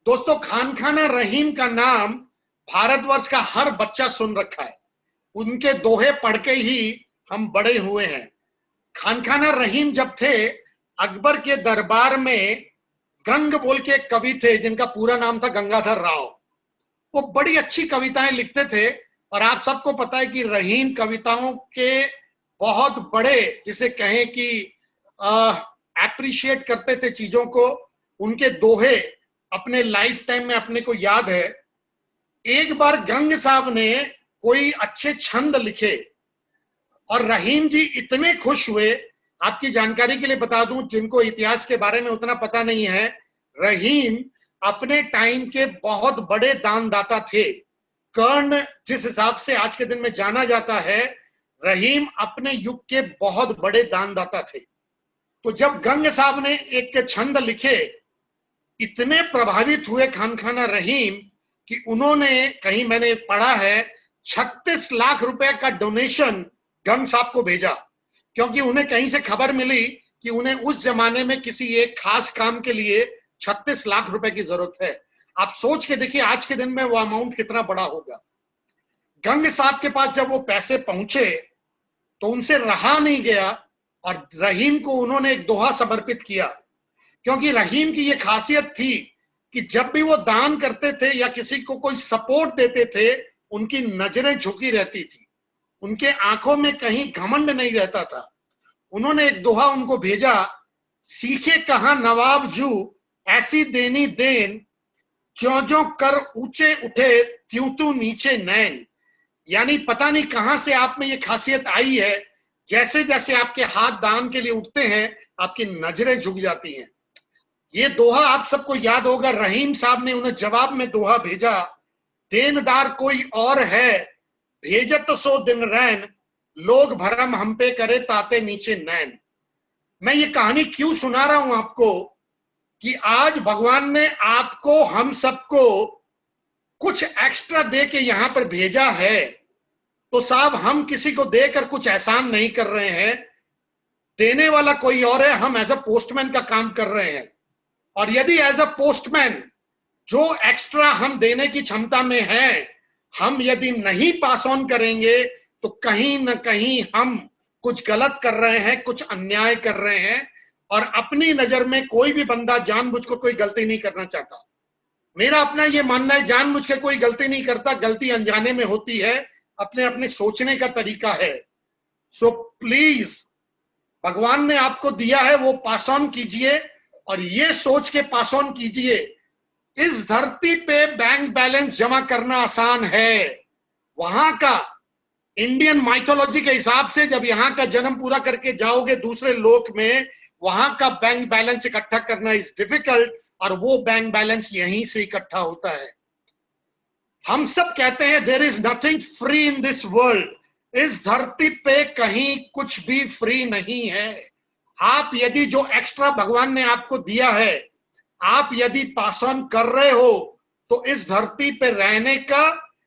दोस्तों, खानखाना रहीम का नाम भारतवर्ष का हर बच्चा सुन रखा है। उनके दोहे पढ़ के ही हम बड़े हुए हैं। खानखाना रहीम जब थे, अकबर के दरबार में गंग बोल के एक कवि थे जिनका पूरा नाम था गंगाधर राव। वो बड़ी अच्छी कविताएं लिखते थे और आप सबको पता है कि रहीम कविताओं के बहुत बड़े, जिसे कहें कि एप्रिशिएट करते थे चीजों को। उनके दोहे अपने लाइफ टाइम में अपने को याद है। एक बार गंग साहब ने कोई अच्छे छंद लिखे और रहीम जी इतने खुश हुए। आपकी जानकारी के लिए बता दूं, जिनको इतिहास के बारे में उतना पता नहीं है, रहीम अपने टाइम के बहुत बड़े दानदाता थे। कर्ण जिस हिसाब से आज के दिन में जाना जाता है, रहीम अपने युग के बहुत बड़े दानदाता थे। तो जब गंग साहब ने एक छंद लिखे, इतने प्रभावित हुए खानखाना रहीम कि उन्होंने, कहीं मैंने पढ़ा है, 36 लाख रुपए का डोनेशन गंग साहब को भेजा, क्योंकि उन्हें कहीं से खबर मिली कि उन्हें उस जमाने में किसी एक खास काम के लिए 36 लाख रुपए की जरूरत है। आप सोच के देखिए आज के दिन में वो अमाउंट कितना बड़ा होगा। गंग साहब के पास जब वो पैसे पहुंचे तो उनसे रहा नहीं गया और रहीम को उन्होंने एक दोहा समर्पित किया, क्योंकि रहीम की ये खासियत थी कि जब भी वो दान करते थे या किसी को कोई सपोर्ट देते थे, उनकी नजरें झुकी रहती थी, उनके आंखों में कहीं घमंड नहीं रहता था। उन्होंने एक दोहा उनको भेजा, सीखे कहां नवाब जू ऐसी देनी देन, ज्यों ज्यों कर ऊंचे उठे त्यों त्यों नीचे नैन। यानी पता नहीं कहां से आप में ये खासियत आई है, जैसे जैसे आपके हाथ दान के लिए उठते हैं आपकी नजरें झुक जाती हैं। ये दोहा आप सबको याद होगा, रहीम साहब ने उन्हें जवाब में दोहा भेजा, देनदार कोई और है भेजत सो दिन रैन, लोग भरम हम पे करे ताते नीचे नैन। मैं ये कहानी क्यों सुना रहा हूं आपको कि आज भगवान ने आपको हम सबको कुछ एक्स्ट्रा दे के यहां पर भेजा है, तो साहब हम किसी को देकर कुछ एहसान नहीं कर रहे हैं, देने वाला कोई और है, हम एज अ पोस्टमैन का काम कर रहे हैं। और यदि एज अ पोस्टमैन जो एक्स्ट्रा हम देने की क्षमता में है, हम यदि नहीं पास ऑन करेंगे तो कहीं ना कहीं हम कुछ गलत कर रहे हैं, कुछ अन्याय कर रहे हैं। और अपनी नजर में कोई भी बंदा जानबूझकर कोई गलती नहीं करना चाहता। मेरा अपना ये मानना है, जानबूझ के कोई गलती नहीं करता, गलती अनजाने में होती है, अपने अपने सोचने का तरीका है। सो प्लीज, भगवान ने आपको दिया है वो पास ऑन कीजिए, और ये सोच के पास ऑन कीजिए, इस धरती पे बैंक बैलेंस जमा करना आसान है। वहां का इंडियन माइथोलॉजी के हिसाब से जब यहाँ का जन्म पूरा करके जाओगे दूसरे लोक में, वहां का बैंक बैलेंस इकट्ठा करना इज डिफिकल्ट, और वो बैंक बैलेंस यहीं से इकट्ठा होता है। हम सब कहते हैं there is nothing free in this world, इस धरती पे कहीं कुछ भी फ्री नहीं है। आप यदि जो एक्स्ट्रा भगवान ने आपको दिया है, आप यदि पास ऑन कर रहे हो, तो इस धरती पे रहने का,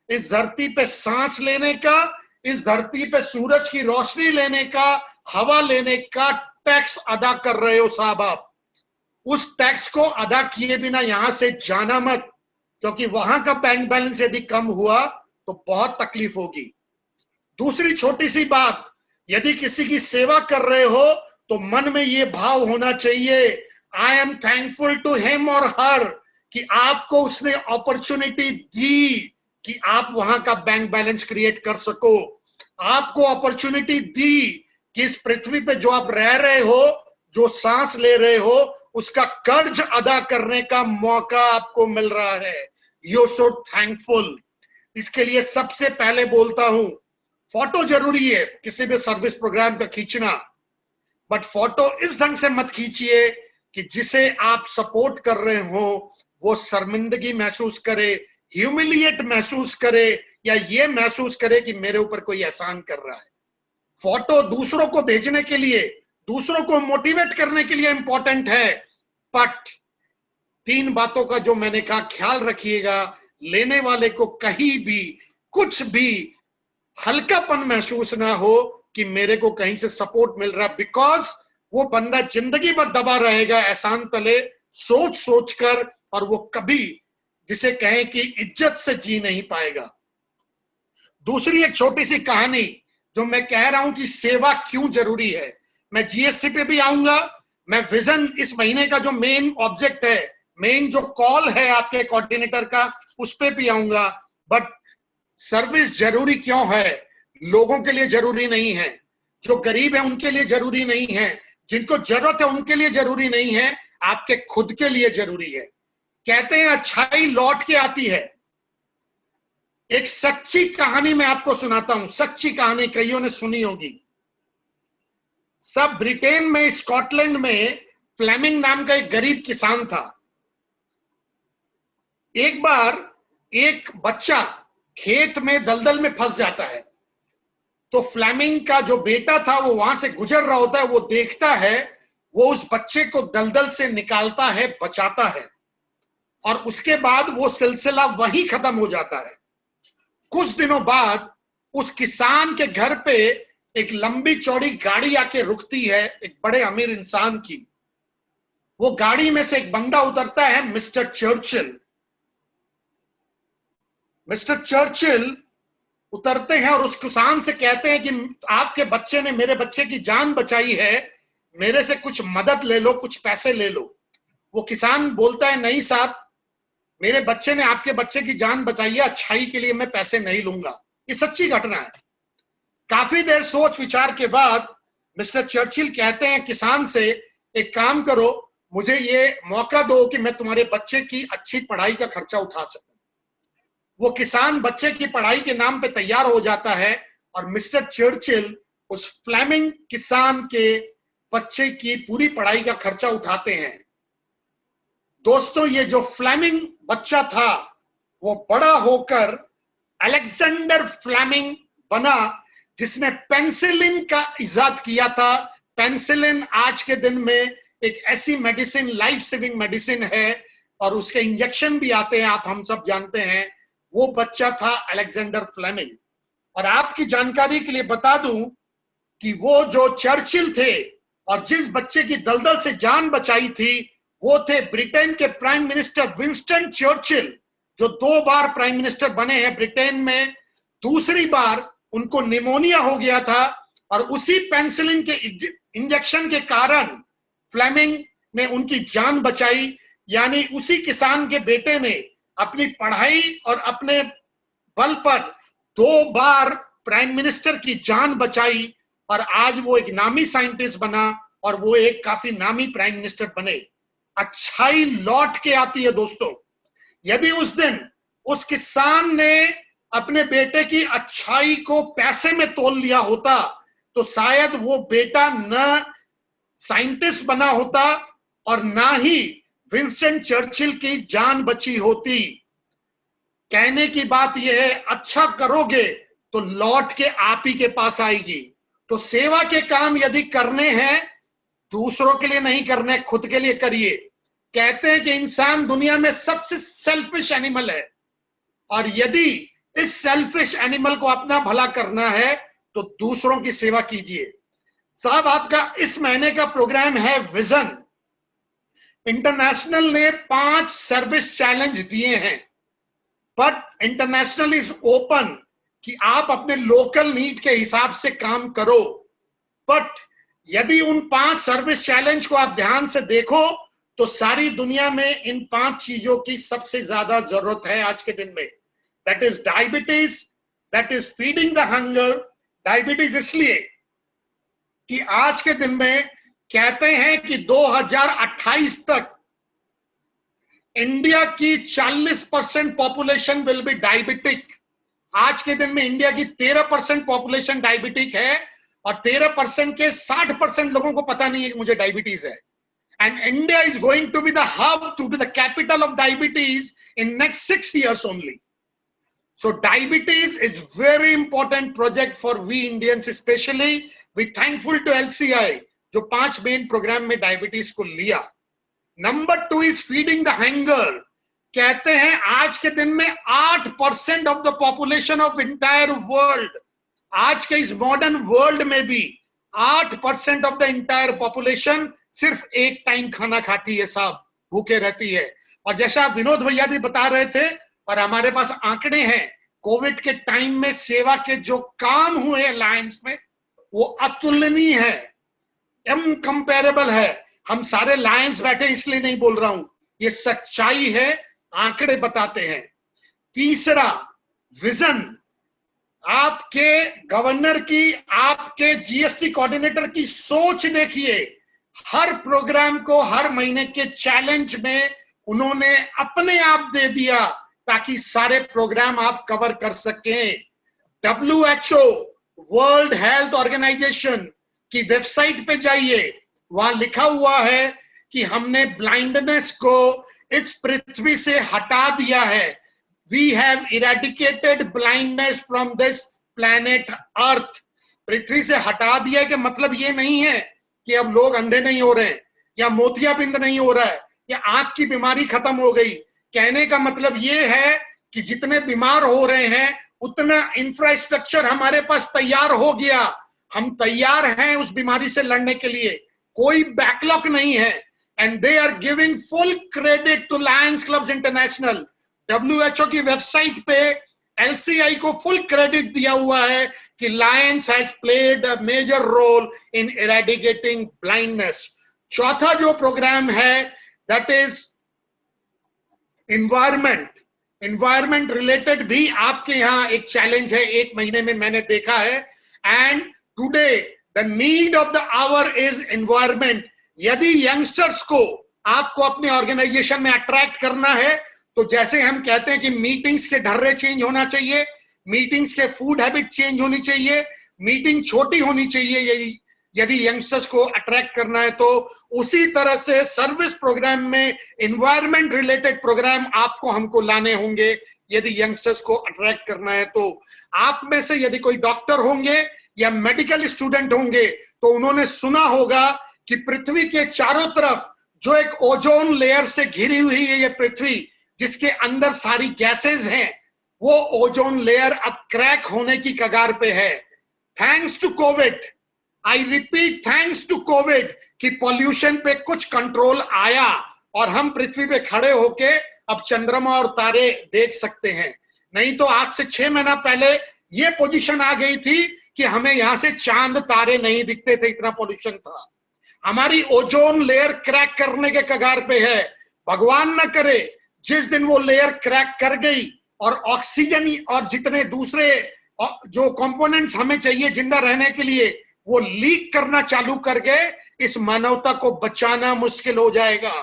इस धरती पे सांस लेने का, इस धरती पे सूरज की रोशनी लेने का, हवा लेने का टैक्स अदा कर रहे हो साहब। आप उस टैक्स को अदा किए बिना यहां से जाना मत, क्योंकि वहां का बैंक बैलेंस यदि कम हुआ तो बहुत तकलीफ होगी। दूसरी छोटी सी बात, यदि किसी की सेवा कर रहे हो तो मन में ये भाव होना चाहिए, I am thankful to him और हर, कि आपको उसने अपॉर्चुनिटी दी कि आप वहां का बैंक बैलेंस क्रिएट कर सको। आपको अपॉर्चुनिटी दी कि इस पृथ्वी पे जो आप रह रहे हो, जो सांस ले रहे हो, उसका कर्ज अदा करने का मौका आपको मिल रहा है। You should thankful. इसके लिए सबसे पहले बोलता हूं, फोटो जरूरी है किसी भी सर्विस प्रोग्राम का खींचना, बट फोटो इस ढंग से मत खींचिए कि जिसे आप सपोर्ट कर रहे हो वो शर्मिंदगी महसूस करे, ह्यूमिलिएट महसूस करे, या ये महसूस करे कि मेरे ऊपर कोई एहसान कर रहा है। फोटो दूसरों को भेजने के लिए, दूसरों को मोटिवेट करने के लिए इंपॉर्टेंट है, बट 3 बातों का जो मैंने कहा ख्याल रखिएगा, लेने वाले को कहीं भी कुछ भी हल्कापन महसूस ना हो कि मेरे को कहीं से सपोर्ट मिल रहा, बिकॉज वो बंदा जिंदगी भर दबा रहेगा एहसान तले, सोच सोच कर, और वो कभी जिसे कहें कि इज्जत से जी नहीं पाएगा। दूसरी एक छोटी सी कहानी जो मैं कह रहा हूं कि सेवा क्यों जरूरी है, मैं जीएसटी पे भी आऊंगा, मैं विजन इस महीने का जो मेन ऑब्जेक्ट है, मेन जो कॉल है आपके कोऑर्डिनेटर का, उस पे भी आऊंगा। बट सर्विस जरूरी क्यों है? लोगों के लिए जरूरी नहीं है, जो गरीब है उनके लिए जरूरी नहीं है, जिनको जरूरत है उनके लिए जरूरी नहीं है, आपके खुद के लिए जरूरी है। कहते हैं अच्छाई लौट के आती है। एक सच्ची कहानी मैं आपको सुनाता हूं, सच्ची कहानी कईयों ने सुनी होगी। सब ब्रिटेन में, स्कॉटलैंड में फ्लेमिंग नाम का एक गरीब किसान था। एक बार एक बच्चा खेत में दलदल में फंस जाता है, तो फ्लेमिंग का जो बेटा था वो वहां से गुजर रहा होता है, वो देखता है, वो उस बच्चे को दलदल से निकालता है, बचाता है, और उसके बाद वो सिलसिला वहीं खत्म हो जाता है। कुछ दिनों बाद उस किसान के घर पे एक लंबी चौड़ी गाड़ी आके रुकती है, एक बड़े अमीर इंसान की। वो गाड़ी में से एक बंदा उतरता है, मिस्टर चर्चिल। मिस्टर चर्चिल उतरते हैं और उस किसान से कहते हैं कि आपके बच्चे ने मेरे बच्चे की जान बचाई है, मेरे से कुछ मदद ले लो, कुछ पैसे ले लो। वो किसान बोलता है, नहीं साहब, मेरे बच्चे ने आपके बच्चे की जान बचाई है, अच्छाई के लिए मैं पैसे नहीं लूंगा। ये सच्ची घटना है। काफी देर सोच विचार के बाद मिस्टर चर्चिल कहते हैं किसान से, एक काम करो, मुझे ये मौका दो कि मैं तुम्हारे बच्चे की अच्छी पढ़ाई का खर्चा उठा सकूं। वो किसान बच्चे की पढ़ाई के नाम पे तैयार हो जाता है और मिस्टर चर्चिल उस फ्लेमिंग किसान के बच्चे की पूरी पढ़ाई का खर्चा उठाते हैं। दोस्तों, ये जो फ्लेमिंग बच्चा था वो बड़ा होकर अलेक्जेंडर फ्लेमिंग बना, जिसने पेनिसिलिन का इजाद किया था। पेनिसिलिन आज के दिन में एक ऐसी मेडिसिन, लाइफ सेविंग मेडिसिन है, और उसके इंजेक्शन भी आते हैं, आप हम सब जानते हैं। वो बच्चा था अलेक्जेंडर फ्लेमिंग। और आपकी जानकारी के लिए बता दूं कि वो जो चर्चिल थे और जिस बच्चे की दलदल से जान बचाई थी, वो थे ब्रिटेन के प्राइम मिनिस्टर विंस्टन चर्चिल, जो 2 बार प्राइम मिनिस्टर बने हैं ब्रिटेन में। दूसरी बार उनको निमोनिया हो गया था और उसी पेनिसिलिन के इंजेक्शन के कारण फ्लेमिंग ने उनकी जान बचाई। यानी उसी किसान के बेटे ने अपनी पढ़ाई और अपने बल पर 2 बार प्राइम मिनिस्टर की जान बचाई और आज वो एक नामी साइंटिस्ट बना और वो एक काफी नामी प्राइम मिनिस्टर बने। अच्छाई लौट के आती है दोस्तों। यदि उस दिन उस किसान ने अपने बेटे की अच्छाई को पैसे में तोल लिया होता, तो शायद वो बेटा न साइंटिस्ट बना होता और ना ही विंस्टन चर्चिल की जान बची होती। कहने की बात यह है, अच्छा करोगे तो लौट के आप ही के पास आएगी। तो सेवा के काम यदि करने हैं, दूसरों के लिए नहीं करने, खुद के लिए करिए। कहते हैं कि इंसान दुनिया में सबसे सेल्फिश एनिमल है, और यदि इस सेल्फिश एनिमल को अपना भला करना है तो दूसरों की सेवा कीजिए। साहब, आपका इस महीने का प्रोग्राम है विजन। इंटरनेशनल ने 5 सर्विस चैलेंज दिए हैं, बट इंटरनेशनल इज ओपन कि आप अपने लोकल नीड के हिसाब से काम करो। बट यदि उन 5 सर्विस चैलेंज को आप ध्यान से देखो तो सारी दुनिया में इन 5 चीजों की सबसे ज्यादा जरूरत है आज के दिन में। That is diabetes, that is feeding the hunger. Diabetes इसलिए कि आज के दिन में कहते हैं कि 2028 तक इंडिया की 40% पॉपुलेशन विल बी डायबिटिक। आज के दिन में इंडिया की 13% पॉपुलेशन डायबिटिक है और 13% के 60% लोगों को पता नहीं है कि मुझे डायबिटीज है। And India is going to be the hub, to be the capital of diabetes in next 6 years only. So diabetes is very important project for we Indians especially. We thankful to LCI जो 5 main program में diabetes को लिया। Number 2 is feeding the hunger. कहते हैं आज के दिन में 8% of the population of entire world, आज के इस मॉडर्न वर्ल्ड में भी 8% of the entire population सिर्फ एक टाइम खाना खाती है साहब, भूखे रहती है। और जैसा विनोद भैया भी बता रहे थे और हमारे पास आंकड़े हैं, कोविड के टाइम में सेवा के जो काम हुए लायंस में वो अतुलनीय है, इनकंपेरेबल है। हम सारे लायंस बैठे इसलिए नहीं बोल रहा हूं, ये सच्चाई है, आंकड़े बताते हैं। तीसरा, विजन। आपके गवर्नर की, आपके जीएसटी कोऑर्डिनेटर की सोच देखिए। हर प्रोग्राम को हर महीने के चैलेंज में उन्होंने अपने आप दे दिया ताकि सारे प्रोग्राम आप कवर कर सकें। WHO, वर्ल्ड हेल्थ ऑर्गेनाइजेशन की वेबसाइट पे जाइए, वहां लिखा हुआ है कि हमने ब्लाइंडनेस को इस पृथ्वी से हटा दिया है। We have eradicated blindness from this planet Earth. पृथ्वी से हटा दिया के मतलब ये नहीं है कि अब लोग अंधे नहीं हो रहे हैं या मोतियाबिंद नहीं हो रहा है या आंख की बीमारी खत्म हो गई। कहने का मतलब ये है कि जितने बीमार हो रहे हैं उतना इंफ्रास्ट्रक्चर हमारे पास तैयार हो गया। हम तैयार हैं उस बीमारी से लड़ने के लिए, कोई बैकलॉग नहीं है। And they are giving full credit to Lions Clubs International. WHO की वेबसाइट पे LCI को फुल क्रेडिट दिया हुआ है कि Lions has played a major role in eradicating blindness. चौथा जो प्रोग्राम है दैट इज एनवायरमेंट रिलेटेड भी आपके यहाँ एक चैलेंज है, 1 महीने में मैंने देखा है। And today the need of the hour is environment. यदि यंगस्टर्स को आपको अपने ऑर्गेनाइजेशन में अट्रैक्ट करना है तो जैसे हम कहते हैं कि मीटिंग्स के ढर्रे चेंज होना चाहिए, मीटिंग्स के फूड हैबिट चेंज होनी चाहिए, मीटिंग छोटी होनी चाहिए यदि यंगस्टर्स को अट्रैक्ट करना है, तो उसी तरह से सर्विस प्रोग्राम में एनवायरमेंट रिलेटेड प्रोग्राम आपको हमको लाने होंगे यदि यंगस्टर्स को अट्रैक्ट करना है। तो आप में से यदि कोई डॉक्टर होंगे या मेडिकल स्टूडेंट होंगे तो उन्होंने सुना होगा कि पृथ्वी के चारों तरफ जो एक ओजोन लेयर से घिरी हुई है ये पृथ्वी, जिसके अंदर सारी गैसेस हैं, वो ओजोन लेयर अब क्रैक होने की कगार पे है। Thanks to Covid, I repeat thanks to Covid, कि पॉल्यूशन पे कुछ कंट्रोल आया और हम पृथ्वी पे खड़े होके अब चंद्रमा और तारे देख सकते हैं। नहीं तो आज से 6 महीना पहले ये पोजीशन आ गई थी कि हमें यहां से चांद तारे नहीं दिखते थे, इतना पॉल्यूशन था। हमारी ओजोन लेयर क्रैक करने के कगार पे है। भगवान न करे जिस दिन वो लेयर क्रैक कर गई और ऑक्सीजन और जितने दूसरे जो कंपोनेंट्स हमें चाहिए जिंदा रहने के लिए वो लीक करना चालू कर गए, इस मानवता को बचाना मुश्किल हो जाएगा।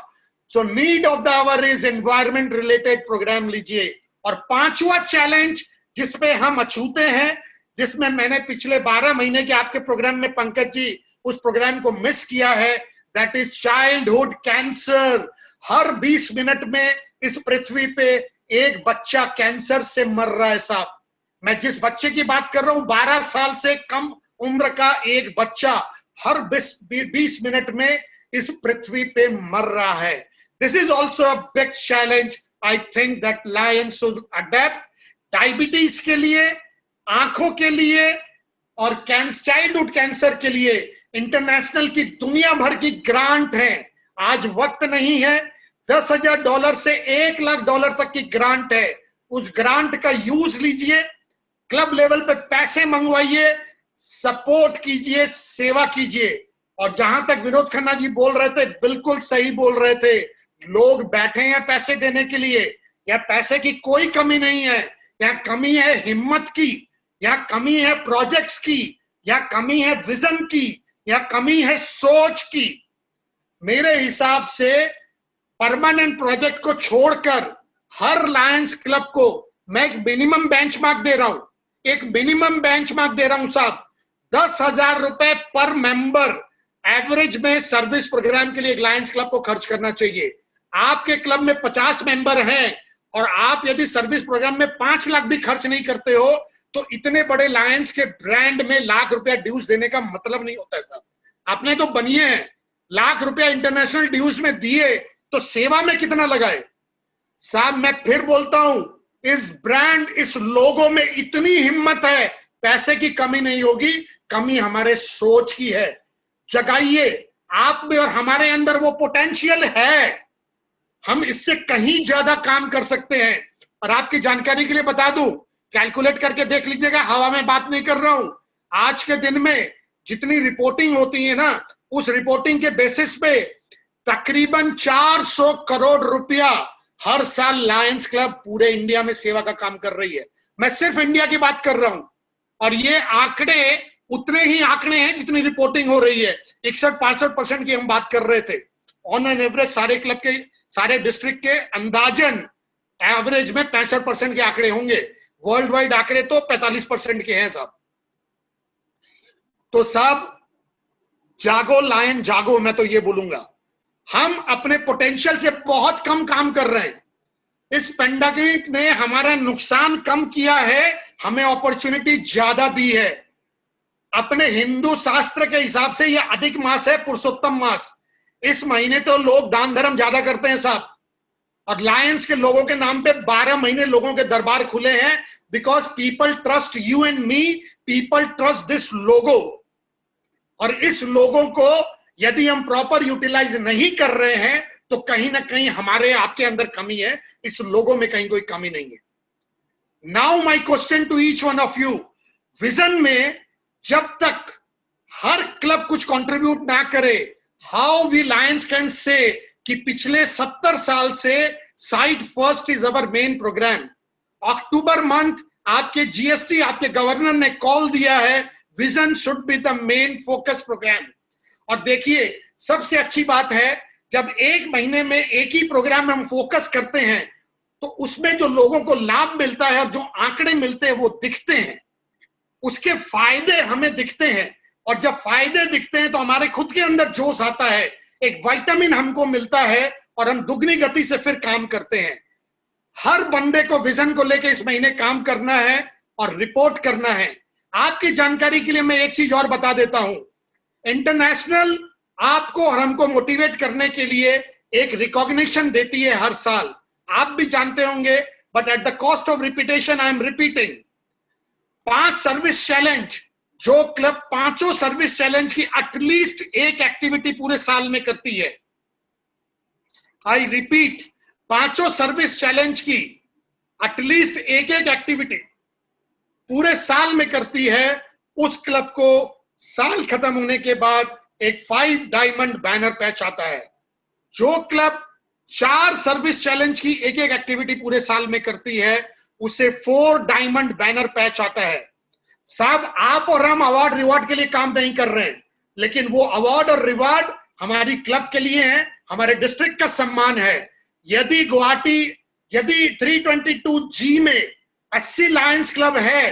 So need of the hour is environment related program लीजिए। और 5वां चैलेंज जिसपे हम अछूते हैं, जिसमें मैंने पिछले 12 महीने के आपके प्रोग्राम में पंकज जी उस प्रोग्राम को मिस किया है, that is childhood cancer. Her 20 minute में इस पृथ्वी पे एक बच्चा कैंसर से मर रहा है साहब। मैं जिस बच्चे की बात कर रहा हूं 12 साल से कम उम्र का एक बच्चा हर 20 मिनट में इस पृथ्वी पे मर रहा है। This is also a big challenge. I think that Lions should adapt. Diabetes के लिए, आंखों के लिए और चाइल्डहुड कैंसर के लिए इंटरनेशनल की दुनिया भर की ग्रांट है। आज वक्त नहीं है, $10,000 से $1 लाख तक की ग्रांट है। उस ग्रांट का यूज लीजिए, क्लब लेवल पे पैसे मंगवाइए, सपोर्ट कीजिए, सेवा कीजिए। और जहां तक विनोद खन्ना जी बोल रहे थे, बिल्कुल सही बोल रहे थे। लोग बैठे हैं पैसे देने के लिए, या पैसे की कोई कमी नहीं है, या कमी है हिम्मत की, या कमी है प्रोजेक्ट्स की, या कमी है विजन की, या कमी है सोच की। मेरे हिसाब से परमानेंट प्रोजेक्ट को छोड़कर हर लायंस क्लब को मैं एक मिनिमम बेंचमार्क दे रहा हूं, एक मिनिमम बेंचमार्क दे रहा हूं साहब। 10,000 रुपए पर मेंबर एवरेज में सर्विस प्रोग्राम के लिए एक लायंस क्लब को खर्च करना चाहिए। आपके क्लब में 50 मेंबर हैं और आप यदि सर्विस प्रोग्राम में 5 लाख भी खर्च नहीं करते हो तो इतने बड़े लायंस के ब्रांड में लाख रुपया ड्यूज देने का मतलब नहीं होता है साहब। आपने तो बनिए हैं, लाख रुपया इंटरनेशनल ड्यूज में दिए तो सेवा में कितना लगाए साहब। मैं फिर बोलता हूं, इस ब्रांड, इस लोगो में इतनी हिम्मत है, पैसे की कमी नहीं होगी, कमी हमारे सोच की है। जगाइए, आप में और हमारे अंदर वो पोटेंशियल है, हम इससे कहीं ज्यादा काम कर सकते हैं। और आपकी जानकारी के लिए बता दूं, कैलकुलेट करके देख लीजिएगा, हवा में बात नहीं कर रहा हूं। आज के दिन में जितनी रिपोर्टिंग होती है ना, उस रिपोर्टिंग के बेसिस पे तकरीबन 400 करोड़ रुपया हर साल लायंस क्लब पूरे इंडिया में सेवा का काम कर रही है। मैं सिर्फ इंडिया की बात कर रहा हूं और ये आंकड़े उतने ही आंकड़े हैं जितनी रिपोर्टिंग हो रही है। 61-65% की हम बात कर रहे थे। ऑन एन एवरेज सारे क्लब के, सारे डिस्ट्रिक्ट के अंदाजन एवरेज में 65% के आंकड़े होंगे। वर्ल्ड वाइड आंकड़े तो 45% के हैं साहब। तो साहब जागो लायन जागो, मैं तो ये बोलूंगा। हम अपने पोटेंशियल से बहुत कम काम कर रहे हैं। इस पेंडेमिक ने हमारा नुकसान कम किया है, हमें अपॉर्चुनिटी ज्यादा दी है। अपने हिंदू शास्त्र के हिसाब से यह अधिक मास है, पुरुषोत्तम मास। इस महीने तो लोग दान धर्म ज्यादा करते हैं साहब। और लायंस के लोगों के नाम पे 12 महीने लोगों के दरबार खुले हैं, because people trust you and me, people trust this लोगो। और इस लोगों को यदि हम प्रॉपर यूटिलाइज नहीं कर रहे हैं तो कहीं ना कहीं हमारे आपके अंदर कमी है, इस लोगों में कहीं कोई कमी नहीं है। Now my question to each one of you, vision में जब तक हर क्लब कुछ कंट्रीब्यूट ना करे, how we Lions can say कि पिछले 70 साल से sight first is our main program. October month आपके जीएसटी, आपके गवर्नर ने कॉल दिया है, vision should be the main focus program. और देखिए सबसे अच्छी बात है, जब एक महीने में एक ही प्रोग्राम हम फोकस करते हैं तो उसमें जो लोगों को लाभ मिलता है और जो आंकड़े मिलते हैं वो दिखते हैं, उसके फायदे हमें दिखते हैं। और जब फायदे दिखते हैं तो हमारे खुद के अंदर जोश आता है, एक विटामिन हमको मिलता है और हम दुगनी गति से फिर काम करते हैं। हर बंदे को विजन को लेकर इस महीने काम करना है और रिपोर्ट करना है। आपकी जानकारी के लिए मैं एक चीज और बता देता हूं, इंटरनेशनल आपको और हमको मोटिवेट करने के लिए एक रिकॉग्निशन देती है हर साल, आप भी जानते होंगे, but at the cost of repetition I am repeating. 5 service challenge, जो क्लब 5 सर्विस चैलेंज की एटलीस्ट एक एक्टिविटी पूरे साल में करती है, आई रिपीट, 5 सर्विस चैलेंज की एटलीस्ट एक एक्टिविटी पूरे साल में करती है, उस क्लब को साल खत्म होने के बाद एक 5 डायमंड बैनर पैच आता है। जो क्लब 4 सर्विस चैलेंज की एक एक्टिविटी पूरे साल में करती है, उसे 4 डायमंड बैनर पैच आता है। साहब, आप और हम अवार्ड रिवार्ड के लिए काम नहीं कर रहे हैं, लेकिन वो अवार्ड और रिवार्ड हमारी क्लब के लिए है, हमारे डिस्ट्रिक्ट का सम्मान है। यदि गुवाहाटी, यदि 322G में 80 लायंस क्लब है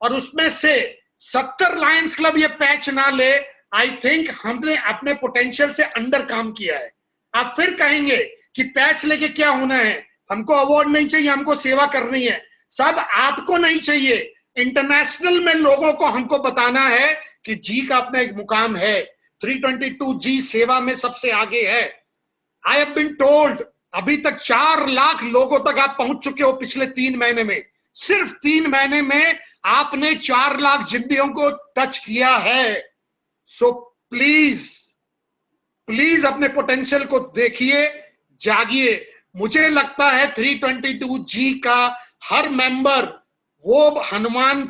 और उसमें से 70 लायंस क्लब ये पैच ना ले, आई थिंक हमने अपने पोटेंशियल से अंडर काम किया है। आप फिर कहेंगे कि पैच लेके क्या होना है, हमको अवार्ड नहीं चाहिए, हमको सेवा करनी है। सब आपको नहीं चाहिए, इंटरनेशनल में लोगों को हमको बताना है कि जी का अपना एक मुकाम है, 322G सेवा में सबसे आगे है। आई हैव बीन टोल्ड अभी तक 4 लाख लोगों तक आप पहुंच चुके हो पिछले 3 महीने में। सिर्फ 3 महीने में आपने 4 लाख जिंदगियों को टच किया है। सो प्लीज प्लीज अपने पोटेंशियल को देखिए, जागिए। मुझे लगता है 322G का हर मेंबर वो हनुमान,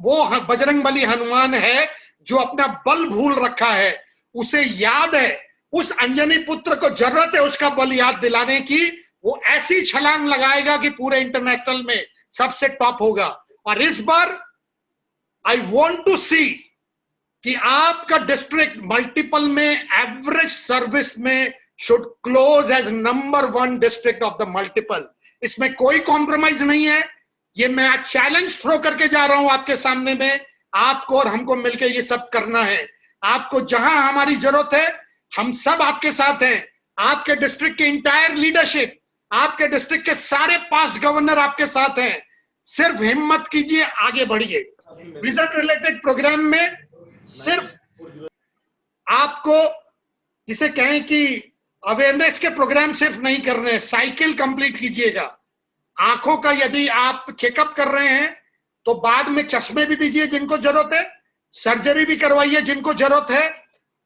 वो बजरंगबली हनुमान है जो अपना बल भूल रखा है। उसे याद है, उस अंजनी पुत्र को जरूरत है उसका बल याद दिलाने की। वो ऐसी छलांग लगाएगा कि पूरे इंटरनेशनल में सबसे टॉप होगा। और इस बार आई वांट टू सी कि आपका डिस्ट्रिक्ट मल्टीपल में एवरेज सर्विस में should close as number 1 district of the multiple. इसमें कोई कॉम्प्रोमाइज नहीं है। ये मैं आज चैलेंज थ्रो करके जा रहा हूं आपके सामने में। आपको और हमको मिलकर ये सब करना है। आपको जहां हमारी जरूरत है, हम सब आपके साथ हैं। आपके डिस्ट्रिक्ट के इंटायर लीडरशिप, आपके डिस्ट्रिक्ट के सारे 5 गवर्नर आपके साथ हैं। सिर्फ हिम्मत कीजिए, आगे बढ़िए। विजन रिलेटेड प्रोग्राम में सिर्फ आपको जिसे कहें कि अवेयरनेस के प्रोग्राम सिर्फ नहीं करने हैं, साइकिल कंप्लीट कीजिएगा। आंखों का यदि आप चेकअप कर रहे हैं तो बाद में चश्मे भी दीजिए जिनको जरूरत है, सर्जरी भी करवाइए जिनको जरूरत है,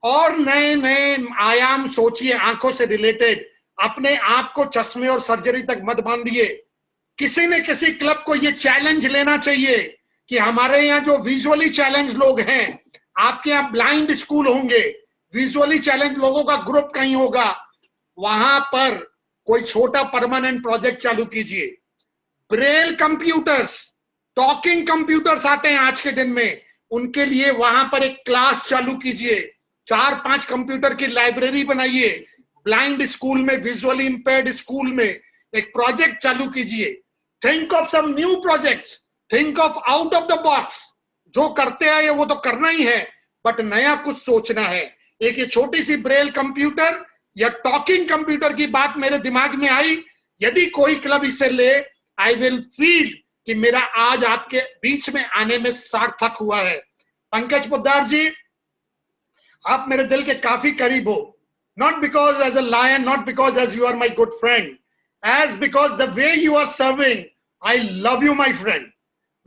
और नए नए आयाम सोचिए आंखों से रिलेटेड। अपने आप को चश्मे और सर्जरी तक मत बांधिए। किसी न किसी क्लब को ये चैलेंज लेना चाहिए कि हमारे यहाँ जो विजुअली चैलेंज लोग हैं, आपके यहाँ ब्लाइंड स्कूल होंगे, विजुअली चैलेंज लोगों का ग्रुप कहीं होगा, वहां पर कोई छोटा परमानेंट प्रोजेक्ट चालू कीजिए। ब्रेल कंप्यूटर्स, टॉकिंग कंप्यूटर्स आते हैं आज के दिन में, उनके लिए वहां पर एक क्लास चालू कीजिए। 4-5 कंप्यूटर की लाइब्रेरी बनाइए। ब्लाइंड स्कूल में, विजुअली इंपेयर्ड स्कूल में एक प्रोजेक्ट चालू कीजिए। Think of some new projects, think of out of the box. जो करते आए वो तो करना ही है, बट नया कुछ सोचना है। एक ये छोटी सी ब्रेल कंप्यूटर या टॉकिंग कंप्यूटर की बात मेरे दिमाग में आई। यदि कोई क्लब इसे ले, आई विल फील कि मेरा आज आपके बीच में आने में सार्थक हुआ है। पंकज पोद्दार जी, आप मेरे दिल के काफी करीब हो, not because as a lion, not because as you are my good friend, as because the way you are serving, I love you my friend.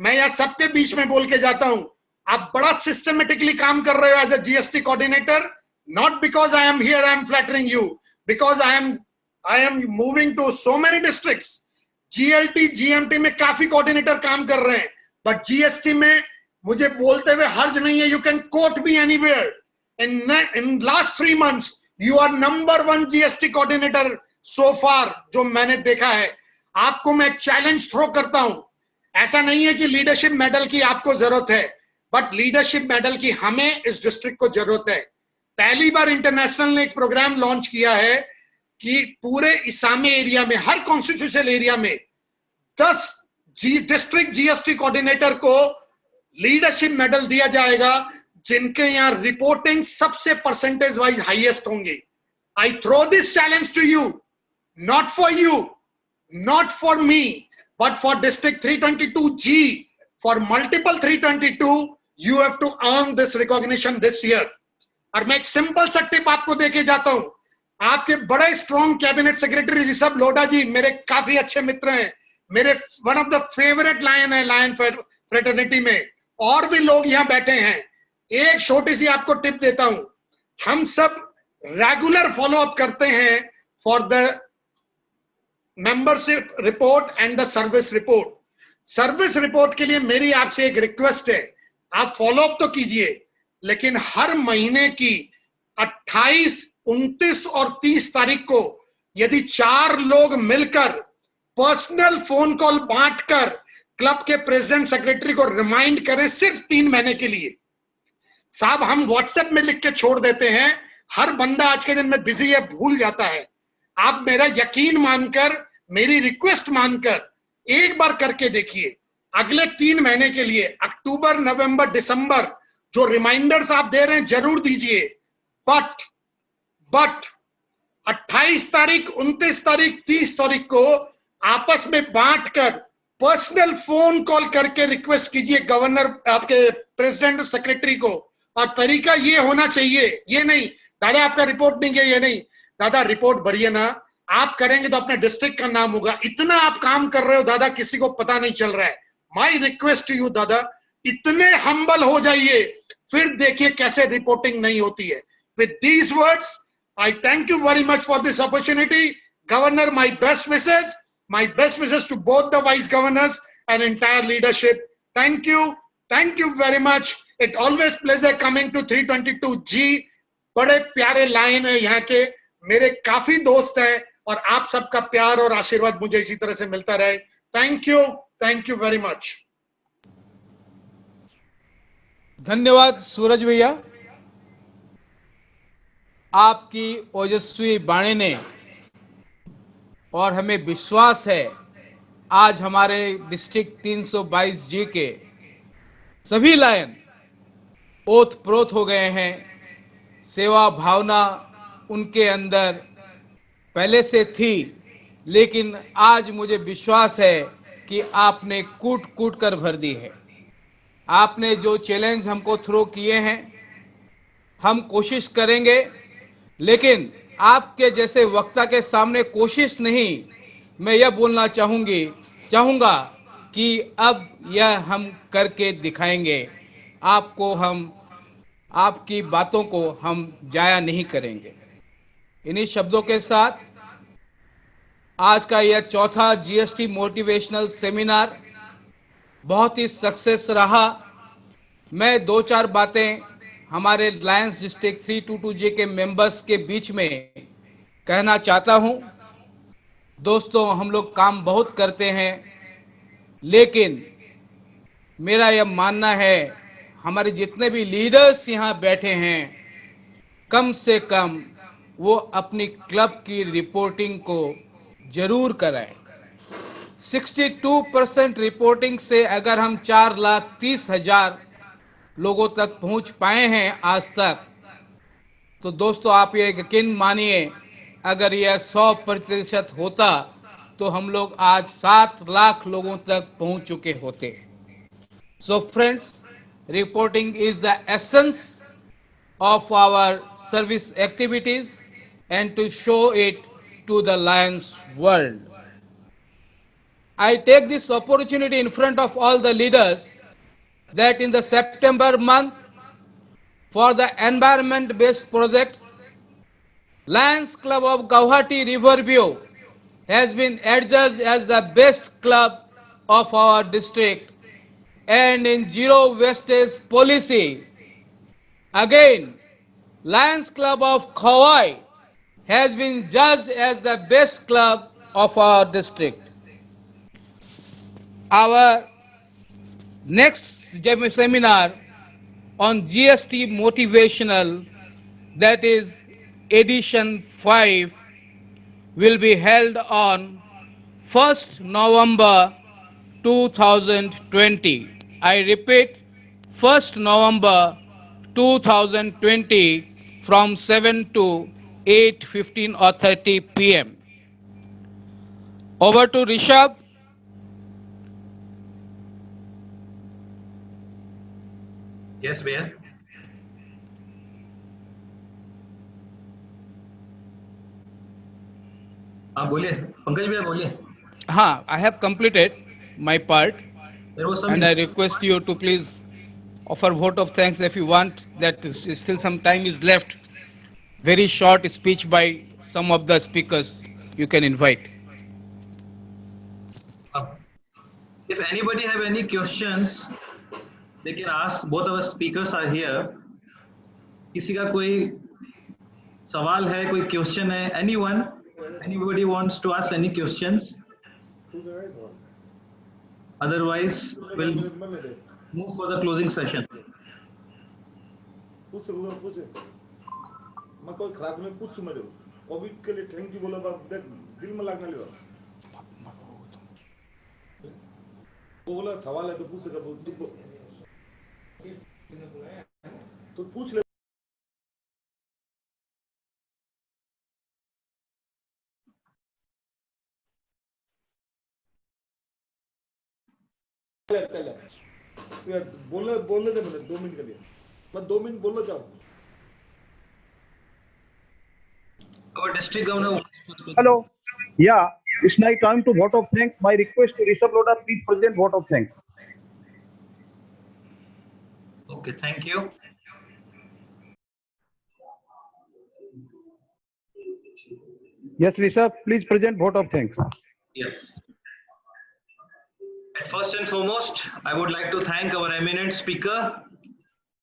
मैं यहाँ सबके बीच में बोल के जाता हूं, आप बड़ा सिस्टमेटिकली काम कर रहे हो as a GST coordinator. Not because I am here, I am flattering you, because I am moving to so many districts. GLT GMT में काफी कोऑर्डिनेटर काम कर रहे हैं, बट GST में मुझे बोलते हुए हर्ज नहीं है. You can quote me anywhere. In last 3 months you are number 1 GST coordinator so far जो मैंने देखा है. आपको मैं चैलेंज थ्रो करता हूं. ऐसा नहीं है कि लीडरशिप मेडल की आपको जरूरत है, बट लीडरशिप मेडल की हमें इस डिस्ट्रिक्ट को जरूरत है. पहली बार इंटरनेशनल ने एक प्रोग्राम लॉन्च किया है कि पूरे इसामे एरिया में, हर कॉन्स्टिट्यूशनल एरिया में 10 डिस्ट्रिक्ट GST कोऑर्डिनेटर को लीडरशिप मेडल दिया जाएगा, जिनके यहां रिपोर्टिंग सबसे परसेंटेज वाइज हाईएस्ट होंगे. I throw this challenge to you, not for you, not for me, but for district 322G, for multiple 322, you have to earn this recognition this year. और मैं एक simple सा tip आपको देके जाता हूं. आपके बड़े strong cabinet secretary Rishabh Lodha ji मेरे काफी अच्छे मित्र हैं, मेरे one of the favourite lion है लायन फ्रेटर्निटी में. और भी लोग यहां बैठे हैं. एक छोटी सी आपको टिप देता हूं. हम सब रेगुलर फॉलो अप करते हैं for the membership report and the service report. Service report के लिए मेरी आपसे एक रिक्वेस्ट है, आप फॉलो अप तो कीजिए, लेकिन हर महीने की 28, 29 और 30 तारीख को यदि 4 लोग मिलकर पर्सनल फोन कॉल बांटकर क्लब के प्रेसिडेंट सेक्रेटरी को रिमाइंड करें सिर्फ 3 महीने के लिए. साहब हम व्हाट्सएप में लिख के छोड़ देते हैं, हर बंदा आज के दिन में बिजी है, भूल जाता है. आप मेरा यकीन मानकर, मेरी रिक्वेस्ट मानकर एक बार करके देखिए. अगले 3 महीने के लिए अक्टूबर, नवंबर, दिसंबर जो रिमाइंडर्स आप दे रहे हैं जरूर दीजिए, बट 28 तारीख, 29 तारीख, 30 तारीख को आपस में बांटकर पर्सनल फोन कॉल करके रिक्वेस्ट कीजिए गवर्नर, आपके प्रेसिडेंट, सेक्रेटरी को. और तरीका ये होना चाहिए, ये नहीं दादा आपका रिपोर्ट नहीं है, ये नहीं दादा रिपोर्ट बढ़िया ना, आप करेंगे तो अपने डिस्ट्रिक्ट का नाम होगा. इतना आप काम कर रहे हो दादा, किसी को पता नहीं चल रहा है. माय रिक्वेस्ट टू यू दादा, इतने हम्बल हो जाइए, फिर देखिए कैसे रिपोर्टिंग नहीं होती है. With these words I thank you very much for this opportunity. Governor, my best wishes to both the vice governors and entire leadership. Thank you very much. It always pleasure coming to 322G. बड़े प्यारे line है यहाँ के, मेरे काफी दोस्त हैं, और आप सबका प्यार और आशीर्वाद मुझे इसी तरह से मिलता रहे. Thank you very much. धन्यवाद सूरज भैया. आपकी ओजस्वी वाणी ने, और हमें विश्वास है आज हमारे डिस्ट्रिक्ट 322G के सभी लायन ओत प्रोत हो गए हैं. सेवा भावना उनके अंदर पहले से थी, लेकिन आज मुझे विश्वास है कि आपने कूट कूट कर भर दी है. आपने जो चैलेंज हमको थ्रो किए हैं, हम कोशिश करेंगे, लेकिन आपके जैसे वक्ता के सामने कोशिश नहीं, मैं यह बोलना चाहूँगा कि अब यह हम करके दिखाएंगे. आपकी बातों को हम जाया नहीं करेंगे. इन्हीं शब्दों के साथ आज का यह चौथा GST मोटिवेशनल सेमिनार बहुत ही सक्सेस रहा. मैं 2-4 बातें हमारे लायंस डिस्ट्रिक्ट 322G के मेंबर्स के बीच में कहना चाहता हूं. दोस्तों, हम लोग काम बहुत करते हैं, लेकिन मेरा यह मानना है हमारे जितने भी लीडर्स यहाँ बैठे हैं, कम से कम वो अपनी क्लब की रिपोर्टिंग को जरूर कराएं. 62% रिपोर्टिंग से अगर हम 4,30,000 लोगों तक पहुंच पाए हैं आज तक, तो दोस्तों आप ये यकीन मानिए, अगर यह 100% होता तो हम लोग आज 7 लाख लोगों तक पहुंच चुके होते. So friends, reporting is the essence of our service activities and to show it to the Lions world. I take this opportunity in front of all the leaders that in the September month, for the environment-based projects, Lions Club of Guwahati Riverview has been adjudged as the best club of our district, and in zero wastage policy. Again, Lions Club of Khawai has been judged as the best club of our district. Our next seminar on GST motivational, that is edition 5, will be held on 1st November 2020. I repeat, 1st November 2020 from 7 to 8:15 or 30 p.m. Over to Rishabh. Yes, भैया. हाँ बोलिए, पंकज भैया बोलिए. हाँ, I have completed my part, There was some and I request you to please offer vote of thanks if you want. That still some time is left. Very short speech by some of the speakers you can invite. If anybody have any questions, they can ask. Both our speakers are here. किसी का कोई सवाल है, कोई question है? Anybody wants to ask any questions? Otherwise, we'll move for the closing session. मैं कोई खराब नहीं पूछ मेरे कोविड के लिए थैंक यू बोला बाप देख दिल में लगने लगा वो बोला सवाल है तो पूछेगा तो पूछ ले बोलने दे मुझे 2 मिनट के लिए मैं 2 मिनट बोलना चाहूँ Our district governor. Hello. Yeah, it's my time to vote of thanks. My request to Rishabh Lodha, please present vote of thanks. Okay, thank you. Yes, Rishabh, please present vote of thanks. Yes. At first and foremost, I would like to thank our eminent speaker,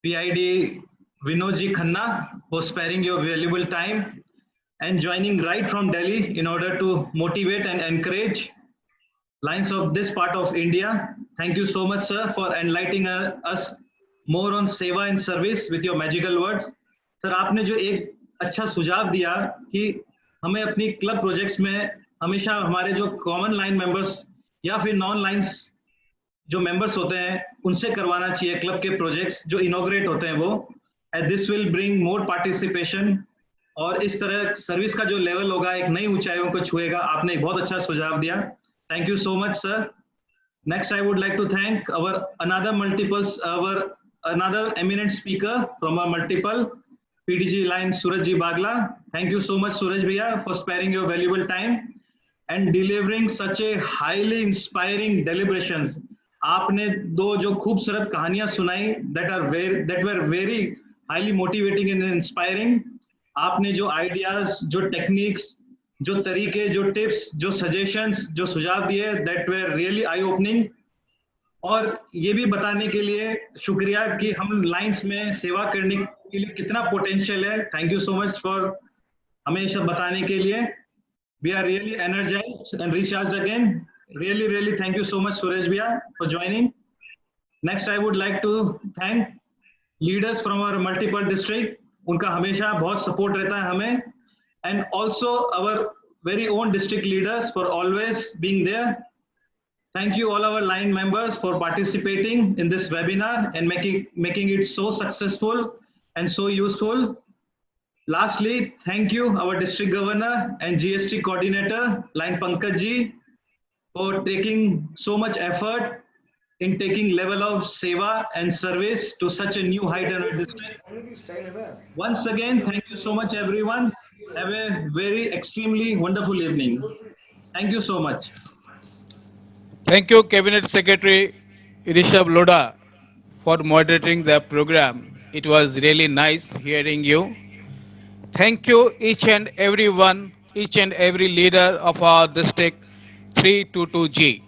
PID Vinodji Khanna, for sparing your valuable time and joining right from Delhi in order to motivate and encourage Lions of this part of India. Thank you so much, sir, for enlightening us more on seva and service with your magical words. Sir, आपने जो एक अच्छा सुझाव दिया कि हमें अपनी club projects में हमेशा हमारे जो कॉमन लाइन मेंबर्स या फिर नॉन लाइंस जो मेंबर्स होते हैं उनसे करवाना चाहिए क्लब के प्रोजेक्ट्स जो इनॉग्रेट होते हैं वो, and this will bring more participation और इस तरह सर्विस का जो लेवल होगा एक नई ऊंचाइयों को छुएगा. आपने एक बहुत अच्छा सुझाव दिया. Thank you so much sir. Next I would like to thank another eminent speaker from our multiple PDG line, Suraj Ji Bagla. Thank you so much Suraj Bhaiya for sparing your valuable time and delivering such a highly inspiring deliberations. आपने दो जो खूबसूरत कहानियां सुनाई that were very highly motivating and inspiring. आपने जो ideas, जो techniques, जो तरीके, जो टिप्स, जो सजेशंस, जो सुझाव दिए, that where really I opening. और ये भी बताने के लिए शुक्रिया कि हम लाइंस में सेवा करने के लिए कितना पोटेंशियल है. Thank you so much for हमेशा बताने के लिए. We are really energised and recharged again. Really thank you so much Suresh भैया for joining. Next I would like to thank leaders from our multiple district. उनका हमेशा बहुत support रहता है हमें. And also our very own district leaders for always being there. Thank you all our line members for participating in this webinar and making it so successful and so useful. Lastly, thank you our district governor and GST coordinator line Pankaj ji for taking so much effort in taking level of seva and service to such a new height in our district. Once again, thank you so much everyone. Have a very extremely wonderful evening. Thank you so much. Thank you, Cabinet Secretary Rishabh Lodha, for moderating the program. It was really nice hearing you. Thank you each and everyone each and every leader of our district 322G.